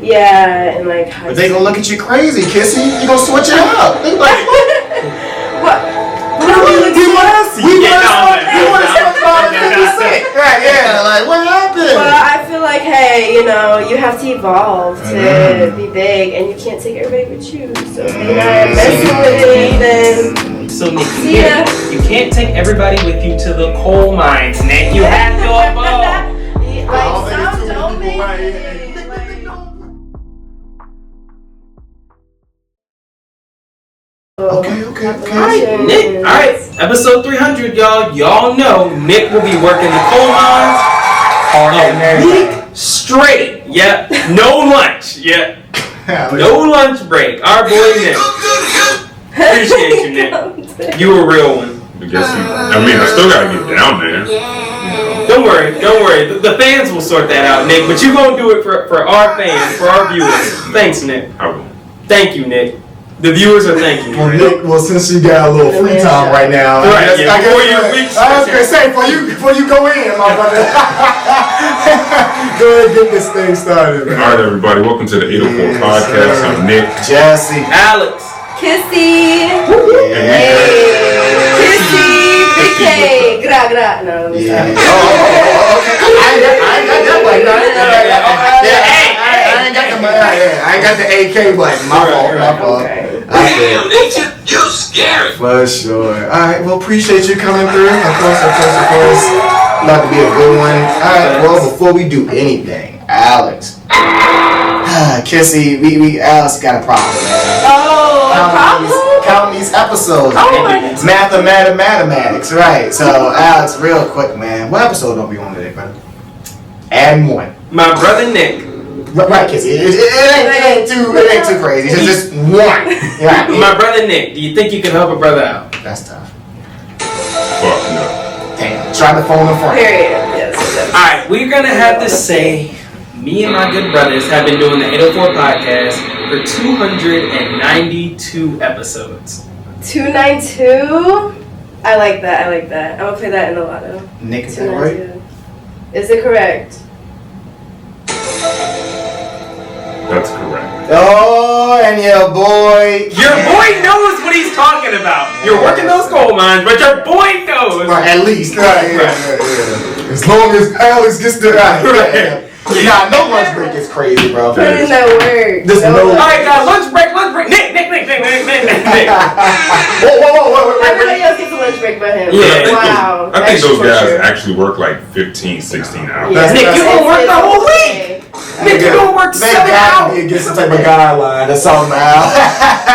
Yeah, and like. But they gonna look at you crazy, Kissy. You gonna switch it up. They like, what? Right, yeah, like what happened? Well, I feel like, hey, you have to evolve to be big, and you can't take everybody with you. So if you're not messing with it, then so Nick, you can't take everybody with you to the coal mines, Nick. You have to evolve. Like some don't make it. Okay. Alright, Nick. Alright, episode 300, y'all. Y'all know Nick will be working the coal mines a week straight. Yep. No lunch. Yep. No lunch break. Our boy Nick. Appreciate you, Nick. You a real one. I still gotta get down there. Don't worry. The fans will sort that out, Nick. But you gonna do it for our fans, for our viewers. Thanks, Nick. I will. Thank you, Nick. The viewers are thanking you. Well, Nick, since you got a little free time right now, right? I was gonna say before you go in, my brother. Go ahead and get this thing started, man. All right, everybody, welcome to the 804 podcast. I'm Nick, Jesse, Alex, Kissy, Kissy, Big K, gra. No, okay. I ain't got that button. I ain't got the AK button. My fault. Damn, you scary. For sure. Alright, well, appreciate you coming through. Of course. About to be a good one. Alright, well, before we do anything, Alex. Kissy, Alex got a problem, man. Oh, a problem? Counting these episodes. Oh my God. Mathematics, right. So, Alex, real quick, man. What episode are we on today, brother? Add one. my brother Nick. Right, Kissy. It ain't too crazy. It's just one. Yeah. My brother Nick, do you think you can help a brother out? That's tough. Fuck no. Damn. Try the phone in front. Period. Yes. Alright, we're gonna have to say me and my good brothers have been doing the 804 podcast for 292 episodes. 292? I like that. I'm gonna play that in the lotto. Nick, is that right? Is it correct? That's correct. Oh, and your boy. Your boy knows what he's talking about. You're working those coal mines, but your boy knows. Right, at least. Right. As long as Alex gets the right. Nah, no lunch break is crazy, bro. Put in that word. Alright, guys, lunch break. Nick. Whoa. Everybody else gets a lunch break but him. Yeah. Wow. I think those guys actually work like 15, 16 hours. Yeah. Nick, you gonna work the whole week. Nick, you gonna work 7 hours. They get some type of guideline or something now.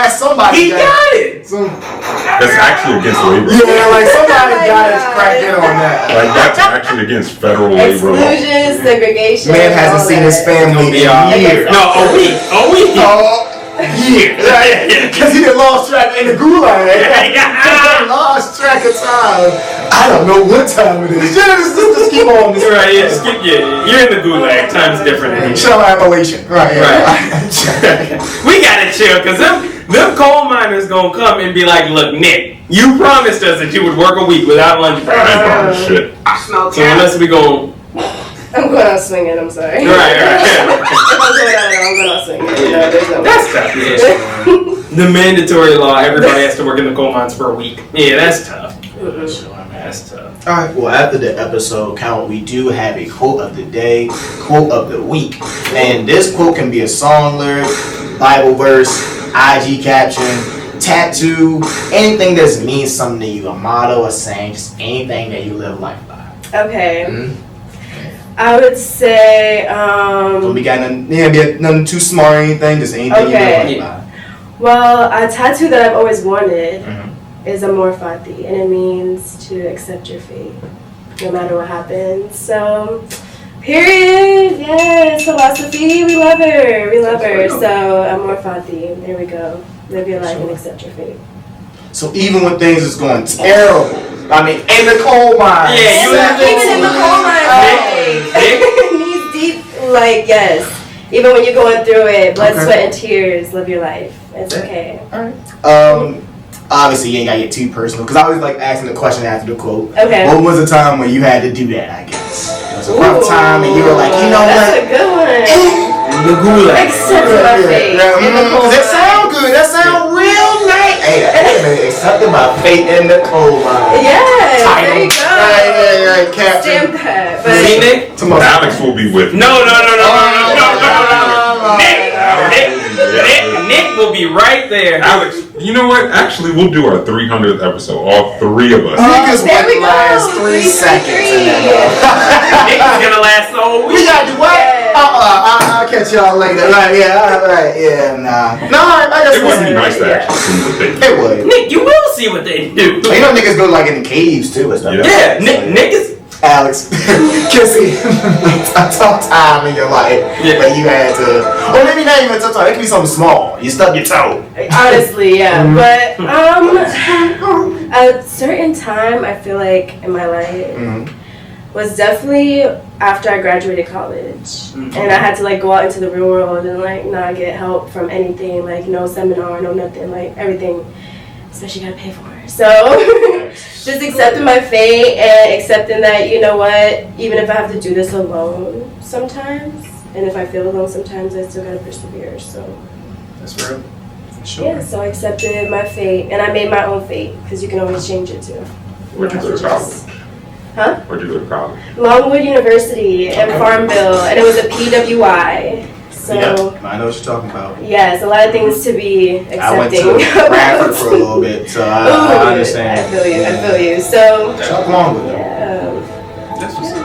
Somebody got it. That's actually against labor. Yeah, like somebody got his crack in on that. Like that's actually against federal labor law. Exclusion, segregation. Man hasn't seen his family in years. No, a week. Years. Because he done lost track in the gulag. Lost track of time. I don't know what time it is. Just keep on this. Right, you're in the gulag. Time's different. Show Appalachian. Right. We gotta chill, cause them coal miners gonna come and be like, look, Nick, you promised us that you would work a week without lunch break. Shit. So unless we go, I'm going out swinging, I'm sorry. Right. I'm going out swinging. No, there's no That's tough. Yeah. The mandatory law, everybody has to work in the coal mines for a week. Yeah, that's tough. That's tough. Alright, well, after the episode count, we do have a quote of the day, quote of the week. And this quote can be a song lyric, Bible verse, IG caption, tattoo, anything that means something to you, a motto, a saying, just anything that you live life by. Okay. Mm-hmm. I would say, Don't be nothing too smart or anything, just anything you live life by. Well, a tattoo that I've always wanted is Amor Fati, and it means to accept your fate, no matter what happens. So, period. Yes, philosophy. We love her. So, Amor Fati. There we go. Live your life and accept your fate. So even when things is going terrible, I mean, in the coal mine. Yeah, even in the coal mine. Knees deep. Like yes. Even when you're going through it, blood, sweat, and tears. Live your life. It's okay. Alright. Obviously, you ain't gotta get too personal because I always like asking the question after the quote. Okay. What was the time when you had to do that? I guess it was a rough time, and you were like, you know that's what? That's a good one. the gulag. Accepting my fate in the coal That mine. sound good. That sound real nice. Hey, accepting my fate in the coal mine. Yes, Title. there you go. Right, Captain. Stamp that. See, But Nick? Alex will be with me. No. Nick will be right there. Alex, you know what? Actually, we'll do our 300th episode. All three of us. Niggas there we would go. last 3 seconds. in that Nick is gonna last the whole We week. gotta do what? Yeah. I'll catch y'all later. Right, yeah, nah. No, I just It would be wasn't. nice to actually see what they do. It would. Nick, you will see what they do. You know niggas go like in the caves too and stuff. Yeah, Nick is. Alex, Kissy, a tough time in your life, but you had to, or maybe not even a tough time. It could be something small. You stubbed your toe. honestly, yeah. But a certain time I feel like in my life was definitely after I graduated college, and I had to like go out into the real world and like not get help from anything, like no seminar, no nothing, like everything, especially gotta pay for. So just accepting my fate and accepting that, you know what, even if I have to do this alone sometimes, and if I feel alone sometimes, I still gotta persevere. So That's real. Sure. yeah, so I accepted my fate, and I made my own fate, because you can always change it too. Where'd you go to college? Huh? Where'd you go to college? Longwood University in Farmville, and it was a PWI. So Yeah, I know what you're talking about. yes, a lot of things to be accepting. I went to Bradford for a little bit, so I understand. I feel you. So Chuck along with it. yeah. That's what's up.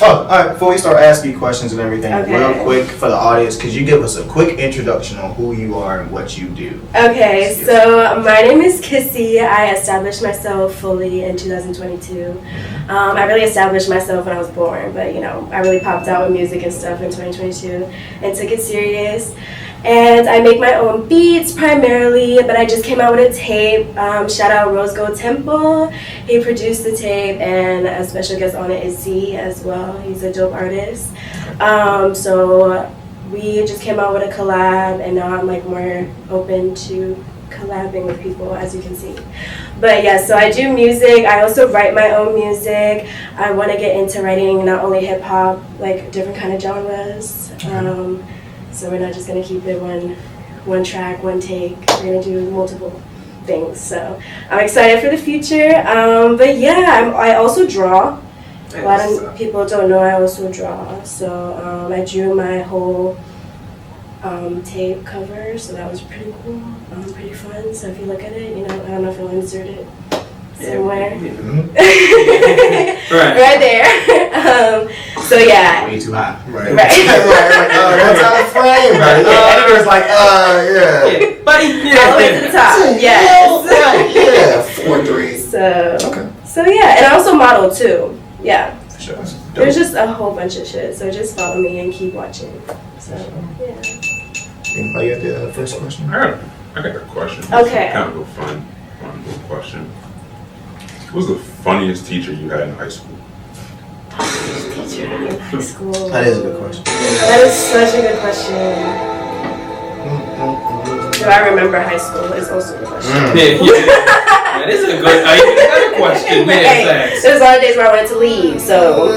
Alright, before we start asking you questions and everything, Okay. real quick for the audience, could you give us a quick introduction on who you are and what you do? Okay, so my name is Kissy. I established myself fully in 2022. I really established myself when I was born, but you know, I really popped out with music and stuff in 2022 and took it serious. And I make my own beats primarily, but I just came out with a tape. Shout out Rose Gold Temple. He produced the tape, and a special guest on it is Z as well. He's a dope artist. So we just came out with a collab, and now I'm like more open to collabing with people, as you can see. But yeah, so I do music. I also write my own music. I want to get into writing not only hip hop, like different kind of genres. So we're not just gonna keep it one track, one take. We're gonna do multiple things. So I'm excited for the future. But yeah, I also draw. A lot of people don't know I also draw. So I drew my whole tape cover. So that was pretty cool, pretty fun. So if you look at it, you know, I don't know if I'll insert it somewhere. Right there. So yeah. Way too high. Right. Right. What's out of frame? Right. Editor's like, yeah. Buddy, All the way to the top. Yes. Yeah, 4-3. So yeah, and I also model too. Yeah. For sure. There's just a whole bunch of shit. So just follow me and keep watching. So yeah. Anybody got the first question? I got a question. Okay. Kind of a fun little question. Who was the funniest teacher you had in high school? Teacher in high school. That is a good question. That is such a good question. Do I remember high school is also a question. That is a good question. But, Yeah, hey, facts. there's a lot of days where I wanted to leave, so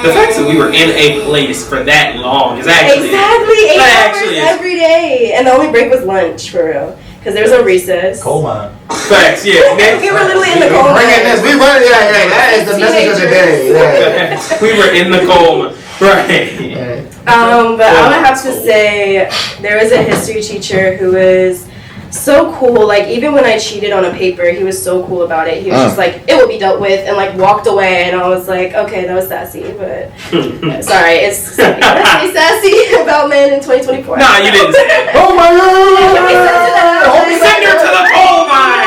The fact that we were in a place for that long is actually exactly 8 that hours actually is every day, and the only break was lunch for real, because there was no recess. Coal mine. facts. Yeah, We were literally in the coal Bringing this. mine. We run. Yeah. That is the message of the day. Yeah. we were in the coal mine. Right. But I would have to say there was a history teacher who was so cool. Like even when I cheated on a paper, he was so cool about it. He was just like, it will be dealt with, and like walked away. And I was like, okay, that was sassy, but sorry, it's did I say sassy about men in 2024. Nah, you didn't say that. Oh my God! Send her to the coal mine.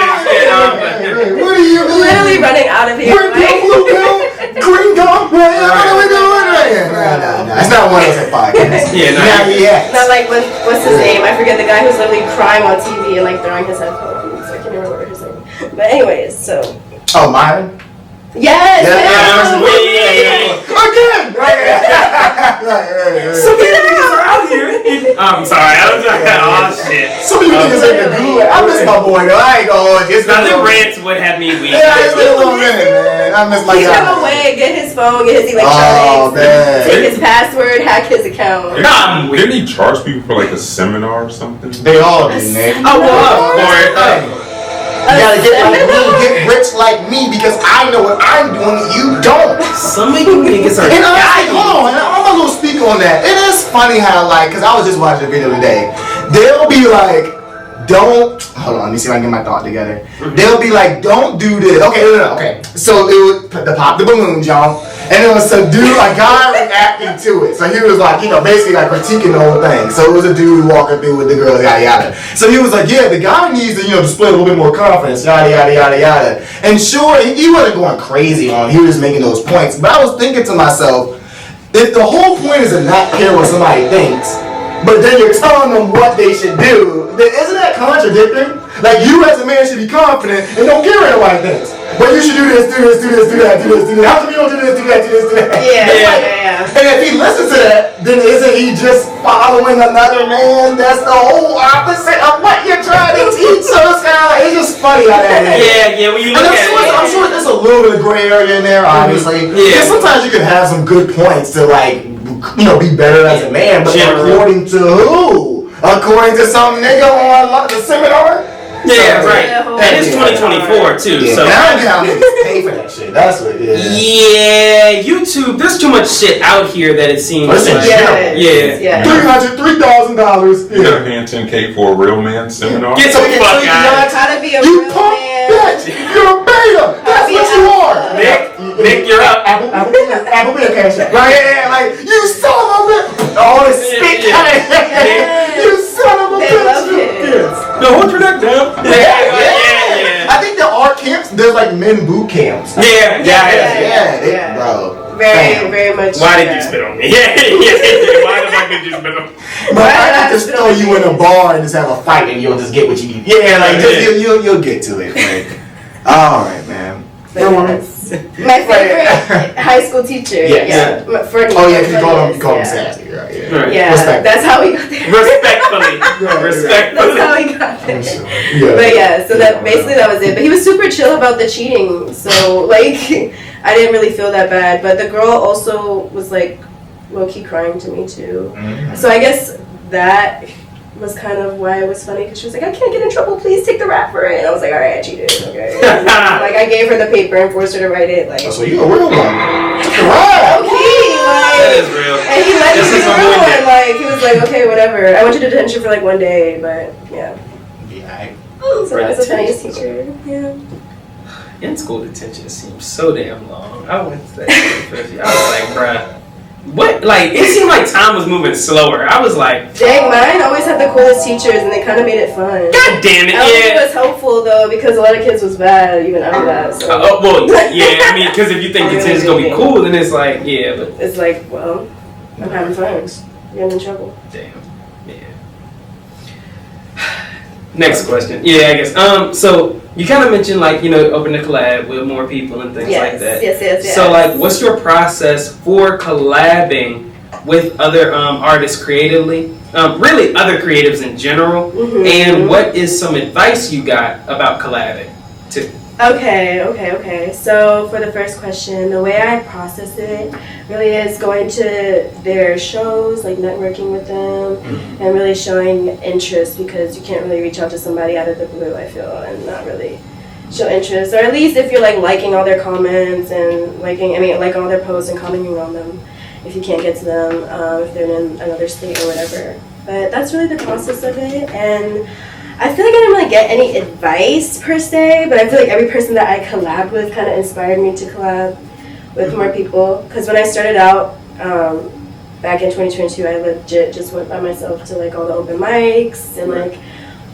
What are you doing? Literally running out of here. Green Like, blue pill, green gum. What are we doing right here? No. It's not one of those podcasts. Yeah. not like what's his name? I forget the guy who's literally crying on TV and like throwing his headphones. I can't remember his name. But anyways, so Oh, Myron? yes. Again! Right. So these niggas are out here. I'm sorry. I was like, oh shit. Some of you niggas ain't the good. I miss my boy though. I ain't gonna. Nothing rants would have me weak. Yeah, it's been a little minute, man. I miss my Take guy. him away, get his phone, get his electronics, man. take his password, hack his account. Didn't he charge people for like a seminar or something? They all do, Nick. Oh, well, for it. You gotta get like me, get rich like me, because I know what I'm doing, you don't. Some of you niggas are And honestly, hold on, I'm a little speak on that. It is funny how, like, because I was just watching a video today, they'll be like, don't, hold on, let me see if I can get my thought together. They'll be like, don't do this. Okay, no, okay. So it would pop the balloon, y'all, and it was a dude, a guy reacting to it. So he was like, you know, basically like critiquing the whole thing. So it was a dude walking through with the girls, yada yada. So he was like, yeah, the guy needs to, you know, display a little bit more confidence, yada yada yada yada. And sure, he wasn't going crazy on it. He was just making those points. But I was thinking to myself, if the whole point is to not care what somebody thinks, but then you're telling them what they should do, then isn't that contradicting? Like, you as a man should be confident and don't care what anybody thinks. But you should do this, do this, do this, do that, do this, do that. How come you don't do this, do that, do this, do that? Yeah. And if he listens to that, then isn't he just following another man? That's the whole opposite of what you're trying to teach. So it's kind of like, it's just funny how that is. Yeah, when you look at it. I'm sure there's a little bit of gray area in there, obviously. Yeah. Because sometimes you can have some good points to, like, you know, be better as a man, but according to who? According to some nigga on the seminar? Yeah, so, right. And it's 2024 too, yeah. so. And I don't get how niggas pay for that shit. That's what it is. Yeah, YouTube. There's too much shit out here that it seems Listen, like. Yeah. $3,000. You gotta pay 10K for a real man seminar? Get the fuck out. How to be a You real punk man. bitch! You're a beta! That's what you are! Nick, you're up. Apple Beer Cash App. Right? Yeah, like, you son of a bitch! All this spit Yeah. You son of a They bitch! love it. No, hold your neck down. Yeah. I think there are camps, there's like men boot camps. Yeah. Yeah. Bro. Very much. Why did you spit on me? Yeah. Why the fuck did you spit on me? But I could just throw you in a bar and just have a fight and you'll just get what you need. Yeah, like, just, you'll get to it. Like, alright, man. My favorite high school teacher. Yes. Yeah. Oh yeah, because you call him sassy, right? Yeah. Yeah, Respect. that's how we got there. Respectfully. That's how we got there. Yeah. But yeah, so that basically that was it. But he was super chill about the cheating, so like I didn't really feel that bad. But the girl also was like low key crying to me too. Mm-hmm. So I guess that was kind of why it was funny, because she was like, I can't get in trouble, please take the rap for it. And I was like, alright, I cheated, okay. Like I gave her the paper and forced her to write it. Like, Oh, so you a real one. Right. okay, like, That is real. and he let me This be is the my real boy, one. Nick. Like he was like, okay, whatever. I went to detention for like 1 day, but yeah. Yeah. So that was the funniest teacher. Yeah. In school detention seems so damn long. I went to that shit first year. I was like, bruh. What? Like, it seemed like time was moving slower. I was like, Dang, mine always had the coolest teachers, and they kind of made it fun. God damn it, I don't think yeah. it was helpful though, because a lot of kids was bad even after that. So Well, yeah, I mean, because if you think detention's gonna be cool, then it's like, yeah, but it's like, well, I'm having fun. You're in trouble. damn, yeah. Next question. Yeah, I guess. So you kind of mentioned like, you know, open a collab with more people and things like that. Yes. So like, what's your process for collabing with other artists creatively? Really, other creatives in general. Mm-hmm. And what is some advice you got about collabing too? Okay. So for the first question, the way I process it really is going to their shows, like networking with them, and really showing interest, because you can't really reach out to somebody out of the blue, I feel, and not really show interest. Or at least if you're like liking all their comments and liking all their posts and commenting on them, if you can't get to them, if they're in another state or whatever. But that's really the process of it. And I feel like I didn't really get any advice per se, but I feel like every person that I collabed with kind of inspired me to collab with more people. Because when I started out back in 2022, I legit just went by myself to like all the open mics and like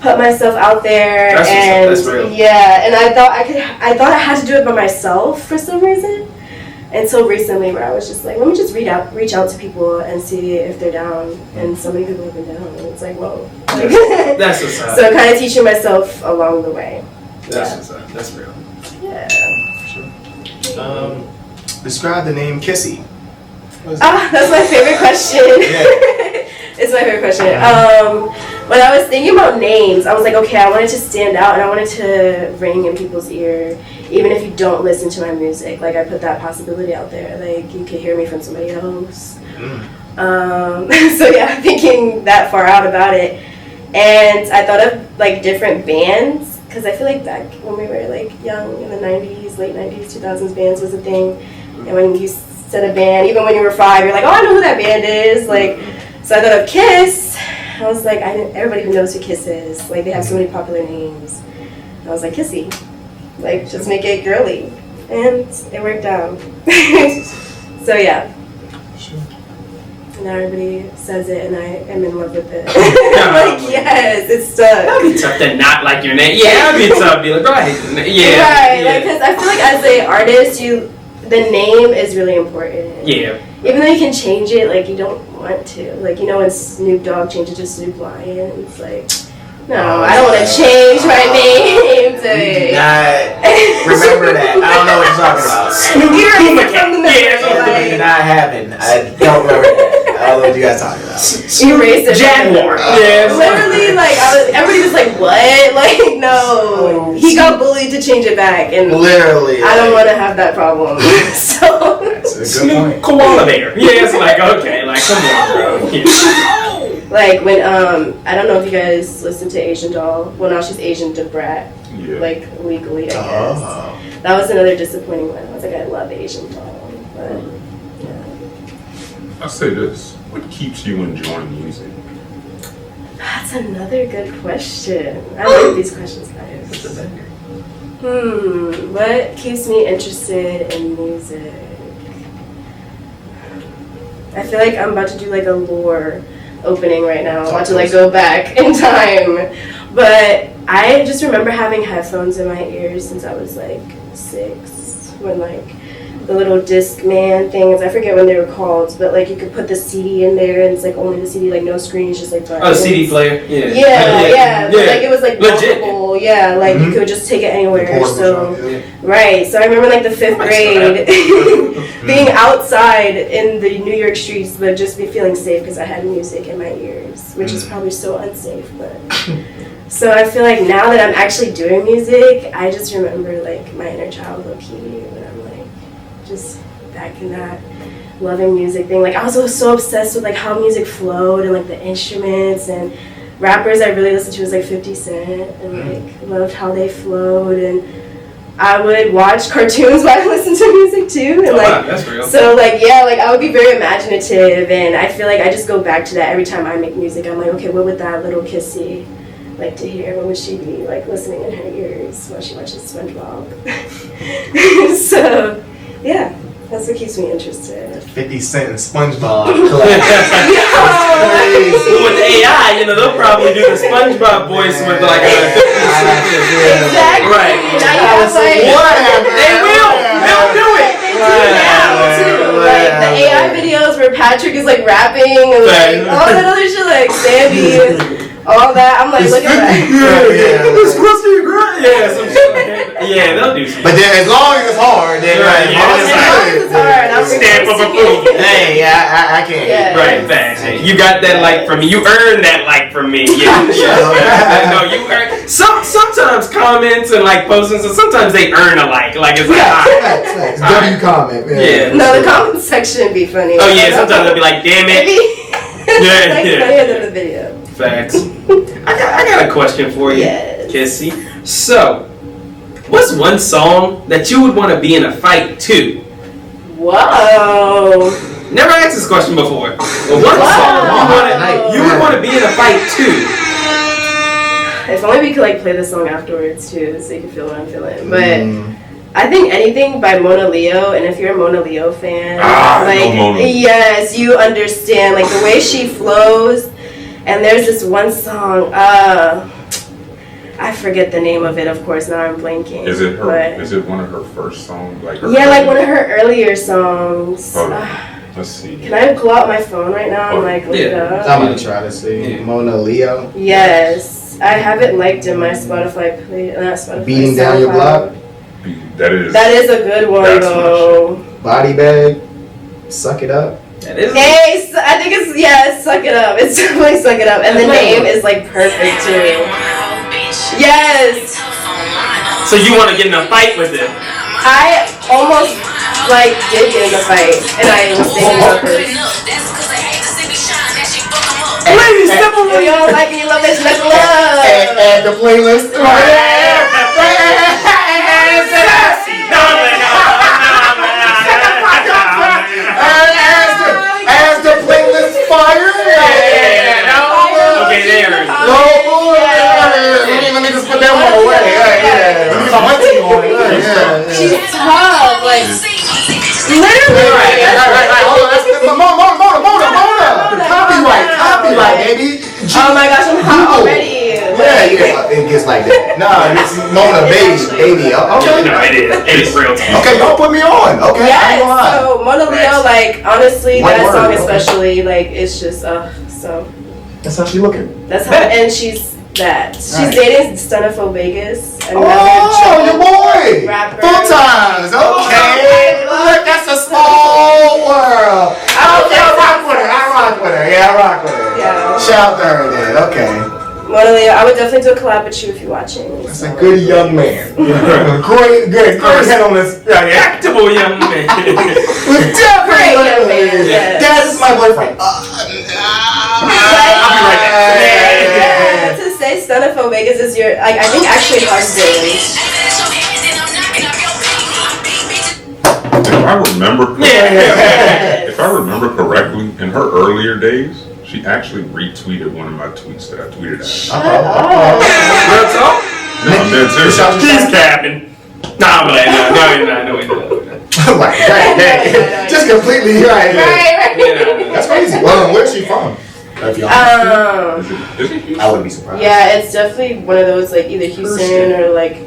put myself out there. That's real. Yeah, and I thought I had to do it by myself for some reason. Until recently, where I was just like, let me just reach out to people and see if they're down. And so many people have been down, and it's like, whoa. That's what's up. So kind of teaching myself along the way. That's what's up. That's real. Yeah. Sure. Describe the name Kissy. That's my favorite question. Yeah. It's my favorite question. When I was thinking about names, I was like, okay, I wanted to stand out and I wanted to ring in people's ear, even if you don't listen to my music. Like, I put that possibility out there. Like, you could hear me from somebody else. So yeah, thinking that far out about it. And I thought of, like, different bands, because I feel like back when we were, like, young in the 90s, late 90s, 2000s, bands was a thing. And when you said a band, even when you were 5, you're like, oh, I know who that band is. Like, so I thought of Kiss. I was like, everybody who knows who Kiss is. Like, they have so many popular names. I was like, Kissy. Like, just make it girly. And it worked out. So, yeah. Now everybody says it, and I am in love with it. Like, yes, it's stuck. That'd be tough to not like your name. Yeah, that'd be tough to be like, right. Yeah. Right, yeah. Like, because I feel like as an artist, the name is really important. Yeah. Even though you can change it, like, you don't want to. Like, you know, when Snoop Dogg changed it to Snoop Lion, it's like, no, I don't want to change my name to it. Remember that. I don't know what you're talking about. You're from the memory. It did not happen. I don't remember that. I don't know what you guys talking about. Erase it. Jaguar. Literally, like, everybody was like, what? Like, no. He got bullied to change it back. And literally. I don't want to have that problem. So. That's a good point. Koala bear. Yeah, it's like, okay, like, come on, bro. Yeah. Like, when, I don't know if you guys listen to Asian Doll. Well, now she's Asian Debrat. Yeah. Like, legally, I guess. That was another disappointing one. I was like, I love Asian Doll. But, yeah. I'll say this. What keeps you enjoying music? That's another good question. I like these questions, guys. What keeps me interested in music? I feel like I'm about to do like a lore opening right now. I'm about to like go back in time. But I just remember having headphones in my ears since I was like 6, when like the little Discman things, I forget what they were called, but like you could put the CD in there and it's like only the CD, like no screen, it's just like buttons. Oh, CD player? Yeah. Yeah. But, like it was like legit. multiple, yeah, like you could just take it anywhere. So right. So I remember like the 5th grade being outside in the New York streets, but just be feeling safe because I had music in my ears, which is probably so unsafe, but so I feel like now that I'm actually doing music, I just remember like my inner child low key when I'm like just back in that loving music thing. Like I was so obsessed with like how music flowed and like the instruments, and rappers I really listened to was like 50 Cent and like loved how they flowed, and I would watch cartoons while I listened to music too, and like that's real. So like yeah, like I would be very imaginative, and I feel like I just go back to that every time I make music. I'm like, okay, what would that little Kissy like to hear? What would she be like listening in her ears while she watches SpongeBob? So yeah, that's what keeps me interested. 50 Cent and SpongeBob. With AI, you know, they'll probably do the SpongeBob voice with like a 50 Cent. Exactly. Right. Now you have like What? They will. They'll do it. now too. Like the AI videos where Patrick is like rapping and like all that other shit, like Sandy, all that. I'm like, look at that. Yeah, they'll do some. But then as long as it's hard, then Right, as yeah, long as it's it's hard, hard. I'm Stamp of approval. hey, I can't. Yeah. Right, facts. You got that like from me. You earned that like from me. Yeah, yeah. No, you earn. Sometimes comments and like postings, and sometimes they earn a like. Like it's like. Facts. W comment. Yeah. No, the comment section be funny. Oh yeah, sometimes they'll be like, damn it. Yeah, like funnier than the video. Facts. I got a question for you, Yes. Kissy. So, what's one song that you would want to be in a fight to? Whoa. Never asked this question before. But what song you would want to be in a fight to? If only we could like play the song afterwards too, so you can feel what I'm feeling. But I think anything by Mona Leo, and if you're a Mona Leo fan, like yes, you understand like the way she flows. And there's this one song, I forget the name of it, of course, now I'm blanking. Is it her? Is it one of her first songs? Like her like one of her earlier songs. Let's see. Can I pull out my phone right now and like look it up? I'm gonna try to see Mona Leo. Yes, I have it liked in my Spotify play. Not Spotify. Beating Down Your Block. That is a good one though. Body Bag. Suck It Up. That is. Hey, I think it's yes. it's Suck It Up. It's definitely Suck It Up. And the name is like perfect too. Yes. So you want to get in a fight with it? I almost like did get in a fight, and I was singing about this. Ladies, step If you don't like me, you love this, knuckle up. Add the playlist. As the playlist fire. Okay, there. Let me just put that one away. She's tough, like literally. Hold on, Mona. Copyright, baby. Oh my gosh, I'm hot already. Yeah, it gets like that. Nah, it's Mona, baby. Okay. No, it is real. Okay, don't put me on. Okay, I ain't gonna lie. So Mona Leo, like honestly, One that word, song okay. especially, like it's just so. That's how she looking. That's how, and she's that. She's Right. dating Stunna Vegas. Oh, your boy. rapper. Full times. Okay. Look, that's a small world. I rock with her. Yeah, I rock with her. Yeah. Shout her then. Okay. Mona Leo, I would definitely do a collab with you if you're watching. That's a good young man. Great head on this. Actable young man. Great young man, yes. That's my boyfriend. I'll be right back. Yeah, to say Stunna Vegas is your, like, I think actually husband. If I remember correctly, in her earlier days, she actually retweeted one of my tweets that I tweeted at her. Real talk? No, I'm dead serious. He's capping. Nah, I'm like, no, he's not. Like, hey, just completely right. Right. That's crazy. Well, where's she from? If you're honest. Is it? I wouldn't be surprised. Yeah, it's definitely one of those, like, either Houston or, like,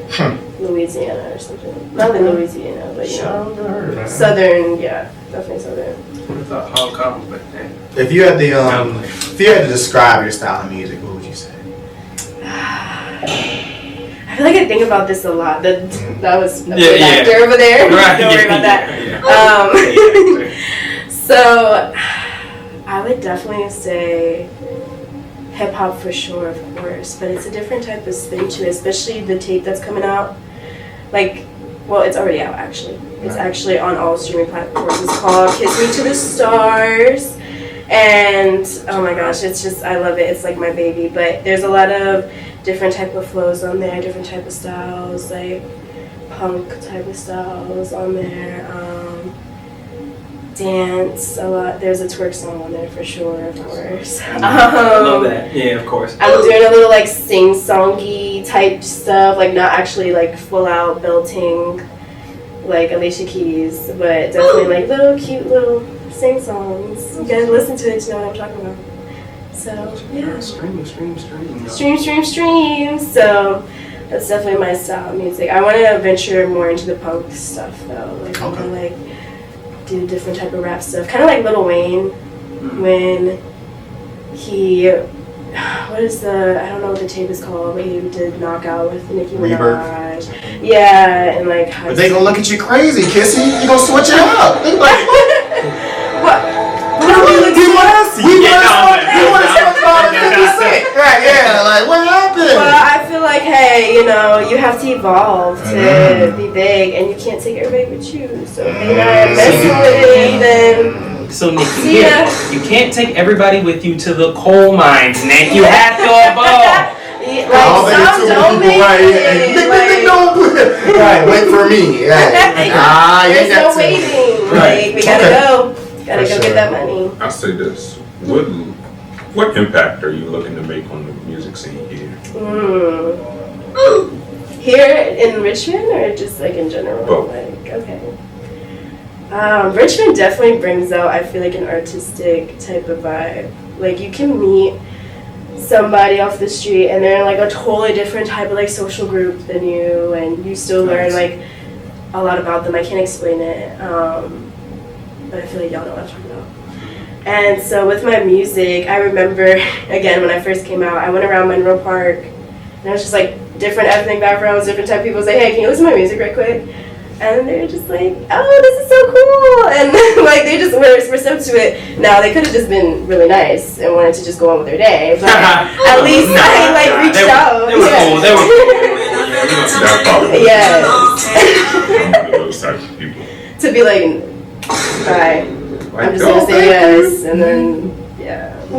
Louisiana or something. Not in Louisiana, but, you know. Southern, yeah. Definitely southern. I thought Hong Kong, but If you had to describe your style of music, what would you say? I feel like I think about this a lot. That was a Yeah, big yeah. actor over there. Right, Don't worry yeah, about that. yeah. So, I would definitely say hip hop for sure, of course, but it's a different type of spin to it, especially the tape that's coming out. Like, well, it's already out actually. It's actually on all streaming platforms. It's called Kiss Me to the Stars. And oh my gosh, it's just, I love it. It's like my baby. But there's a lot of different type of flows on there, different type of styles, like punk type of styles on there. Dance a lot. There's a twerk song on there for sure, of course. I love that. Yeah, of course. I'm doing a little like sing-songy type stuff, like not actually like full out belting like Alicia Keys, but definitely like little cute little sing songs. You guys listen to it to know what I'm talking about. So yeah. Stream. So that's definitely my style of music. I want to venture more into the punk stuff though. Like I want to like do different type of rap stuff. Kind of like Lil Wayne when he, what is the, I don't know what the tape is called, but he did Knockout with Nicki Minaj. Yeah, and like. But they gonna look at you crazy, Kissy. You gonna switch it up. They like, what? We want to talk about 50 Cent. Right, yeah, like what happened? Well, I feel like, hey, you know, you have to evolve to be big, and you can't take everybody with you. So if they're not messing with it, then. So Nick, See ya. you can't take everybody with you to the coal mines, Nick. You have to evolve. Like, some don't make it. Right, wait for me. There's no waiting. Right. Like, we gotta go. Gotta For go sure. get that money. I'll say this. What impact are you looking to make on the music scene here? Here in Richmond or just like in general? Both. Like, okay. Richmond definitely brings out, I feel like, an artistic type of vibe. Like you can meet somebody off the street and they're in like a totally different type of like social group than you, and you still learn like a lot about them. I can't explain it, but I feel like y'all know what I'm talking about. And so with my music, I remember, again, when I first came out, I went around Monroe Park, and I was just like, different ethnic backgrounds, different type of people say, hey, can you listen to my music right quick? And they're just like, oh, this is so cool. And like, they just were receptive to it. Now, they could have just been really nice and wanted to just go on with their day. But at least I reached out. They were cool. They were cool. That's probably Yes. I'm one of those types of people. To be like, bye. I'm just going to say yes. And then, yeah. At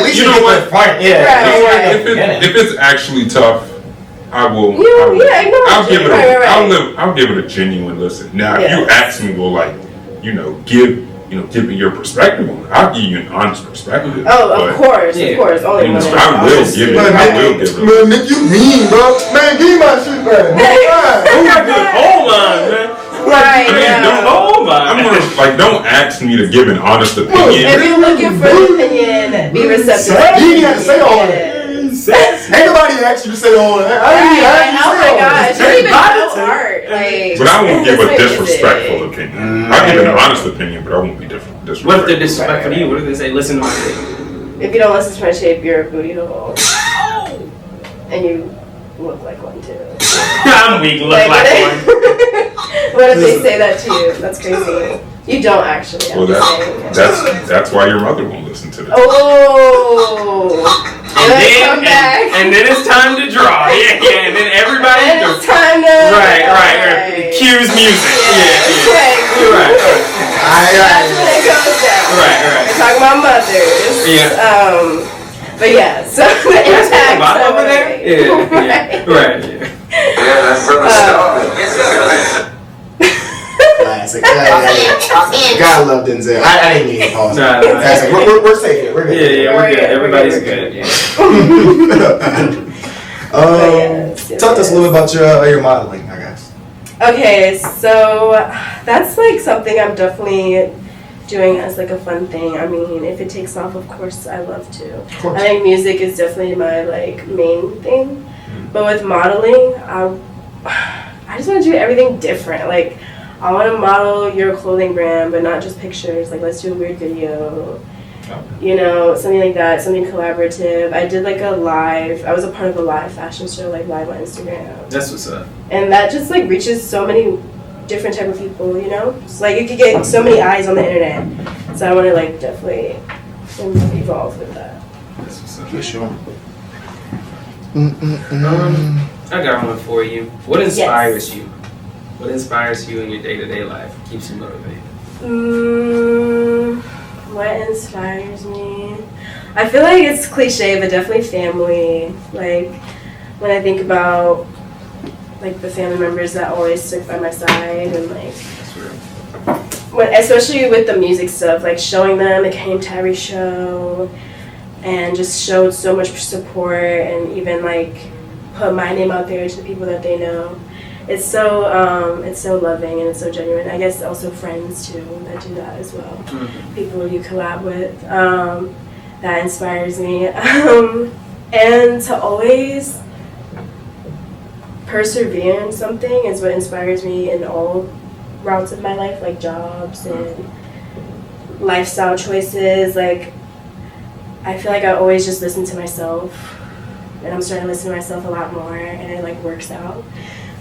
least you know what? Yeah. Right. If it's actually tough, I will. I'll give it. I'll give it a genuine listen. Now, if you ask me, well, like, give me your perspective on it. I'll give you an honest perspective. Oh, of course. Only I will give it. Man, Nick, you mean, bro? Man, give me my shit back. Hold on, man. Right. Don't ask me to give an honest opinion. If you're looking for an opinion, be receptive. You didn't have to say all that. Ain't nobody asked you to say all that. Oh my gosh, you even know art. But I won't give a disrespectful opinion. I'll give an honest opinion, but I won't be disrespectful. What if they're disrespectful to you? What if they say, listen to my shape? If you don't listen to my shape, you're a booty hole. And you look like one too. I'm weak, look like one. What if they say that to you? That's crazy. You don't actually. Well, that's why your mother won't listen to this. Oh. And then it's time to draw. Yeah. And then everybody. And it's time to. Right. Cues music. Yeah. Right. That's when it goes down. Right. We're talking about mothers. Yeah. But yeah, so the impact over there. Yeah. Right. Yeah, that's from the start. Classic. God love Denzel. I didn't need to pause. We're safe here. We're good. Yeah, we're good. Everybody's good. Talk to us a little about your modeling, I guess. Okay, so that's like something I'm definitely doing as like a fun thing. I mean, if it takes off, of course, I love to. I think music is definitely my like main thing. But with modeling, I just want to do everything different. Like, I want to model your clothing brand, but not just pictures. Like, let's do a weird video. You know, something like that, something collaborative. I did like I was a part of a live fashion show, like live on Instagram. That's what's up. And that just like reaches so many different type of people, you know? It's like you could get so many eyes on the internet. So I want to like definitely evolve with that. That's what's up. For sure. I got one for you. What inspires you? What inspires you in your day-to-day life? Keeps you motivated? What inspires me? I feel like it's cliche, but definitely family. Like, when I think about like the family members that always stuck by my side, and like, especially with the music stuff, like showing them, it came to every show, and just showed so much support, and even like put my name out there to the people that they know. It's so loving and it's so genuine. I guess also friends too that do that as well. Mm-hmm. People you collab with, that inspires me, and to always persevere in something is what inspires me in all routes of my life, like jobs and lifestyle choices. Like, I feel like I always just listen to myself, and I'm starting to listen to myself a lot more, and it like works out.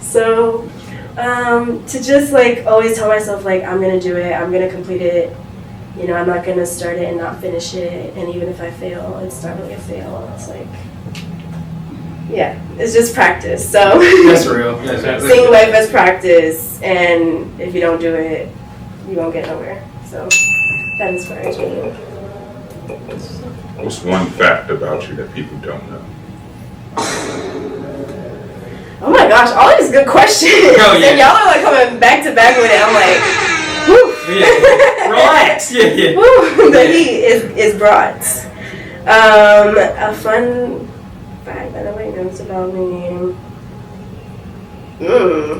So to just like always tell myself like I'm gonna do it, I'm gonna complete it, you know, I'm not gonna start it and not finish it, and even if I fail, it's not really a fail. It's like, yeah, it's just practice. So that's real. Seeing life as practice, and if you don't do it, you won't get nowhere. So that inspires me. What's one fact about you that people don't know? Oh my gosh, all these good questions. Oh, yeah. And y'all are like coming back to back with it. I'm like, whew. Yeah. Relax. Yeah. Whew. The heat is brought. A fun fact that nobody knows about me.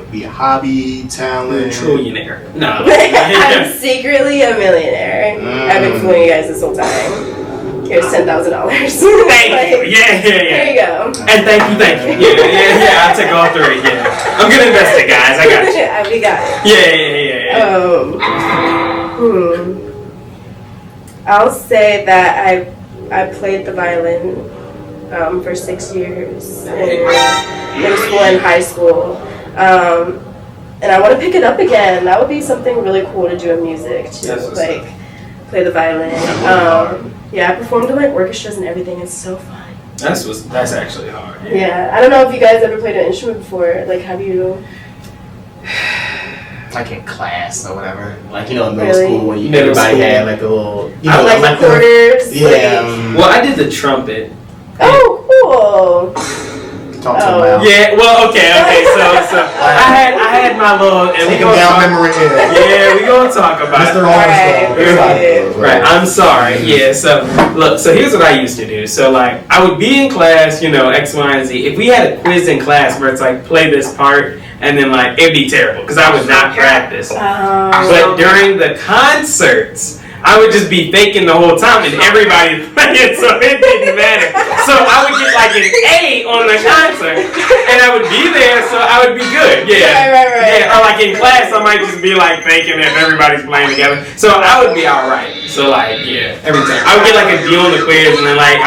Be a hobby, talent. Trillionaire. No. I'm secretly a millionaire. I've been fooling you guys this whole time. Here's $10,000. Thank you. Yeah. There you go. And thank you. Yeah. I'll take all three. Yeah. I'm gonna invest it, guys. I got you. We got it. Yeah. I'll say that I played the violin for 6 years in middle school and high school. And I want to pick it up again. That would be something really cool to do in music too, like play the violin. Yeah, I performed in like orchestras and everything. It's so fun. That's actually hard. Yeah, I don't know if you guys ever played an instrument before. Like, have you? Like in class or whatever. Like, in middle Really? school when Middle everybody school. had like a little, Like recorders. Yeah. Well, I did the trumpet. Oh, cool. Talk to them about. Yeah. Well, okay. So I had my little. And we Take gonna them down talk, memory lane. yeah, we gonna talk about Mr. it. Armstrong. Right, I'm sorry. Yeah, so look, so here's what I used to do. So like I would be in class, X, Y, and Z. If we had a quiz in class where it's like play this part and then like it'd be terrible because I would not practice. But during the concerts, I would just be faking the whole time and everybody playing, so it didn't matter. So I would get like an A on the concert and I would be there, so I would be good. Yeah. Right. Yeah, or like in class, I might just be like faking if everybody's playing together. So I would be alright. So like, yeah, every time. I would get like a D on the quiz and then like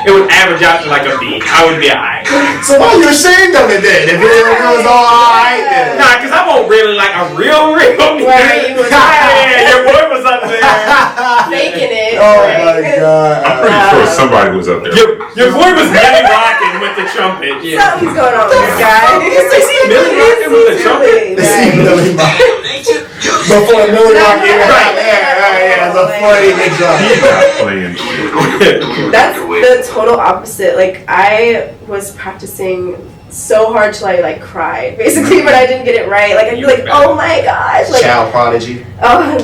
it would average out to like a B. I would be alright. So why you ashamed of it then? If it was all alright then. Nah, cause I won't really like a real Right, you was yeah, your boy was up there. faking it. Oh right? my god. I'm pretty sure somebody was up there. Your boy was Millie rocking with the trumpet. Yeah. Something's going on with this guy. Millie rocking with the trumpet. See Millie Rock. Before Millie Rock even got there. Yeah, before he even dropped. He's not playing shit. That's the total opposite. Like, I was practicing so hard till I like cried basically when I didn't get it right. Like I'd be like, oh my gosh, like Child prodigy.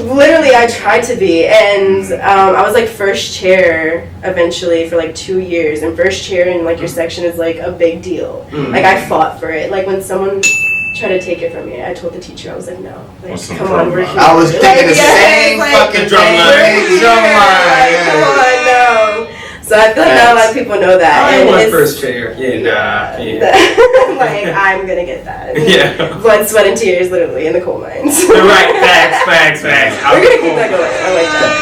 literally I tried to be, and I was like first chair eventually for like 2 years, and first chair in like your section is like a big deal. Like I fought for it. Like when someone tried to take it from me, I told the teacher, I was like, no, like What's some come on, we're drum here. I was thinking the Like, same like, fucking drum thing. line. Drum line. Like, come on, no. So I feel like not a lot of people know that. I and won it's- first chair. Yeah. like I'm gonna get that. Yeah. Blood, sweat, and tears, literally in the coal mines. Right. Facts. We're gonna keep that going. I like that.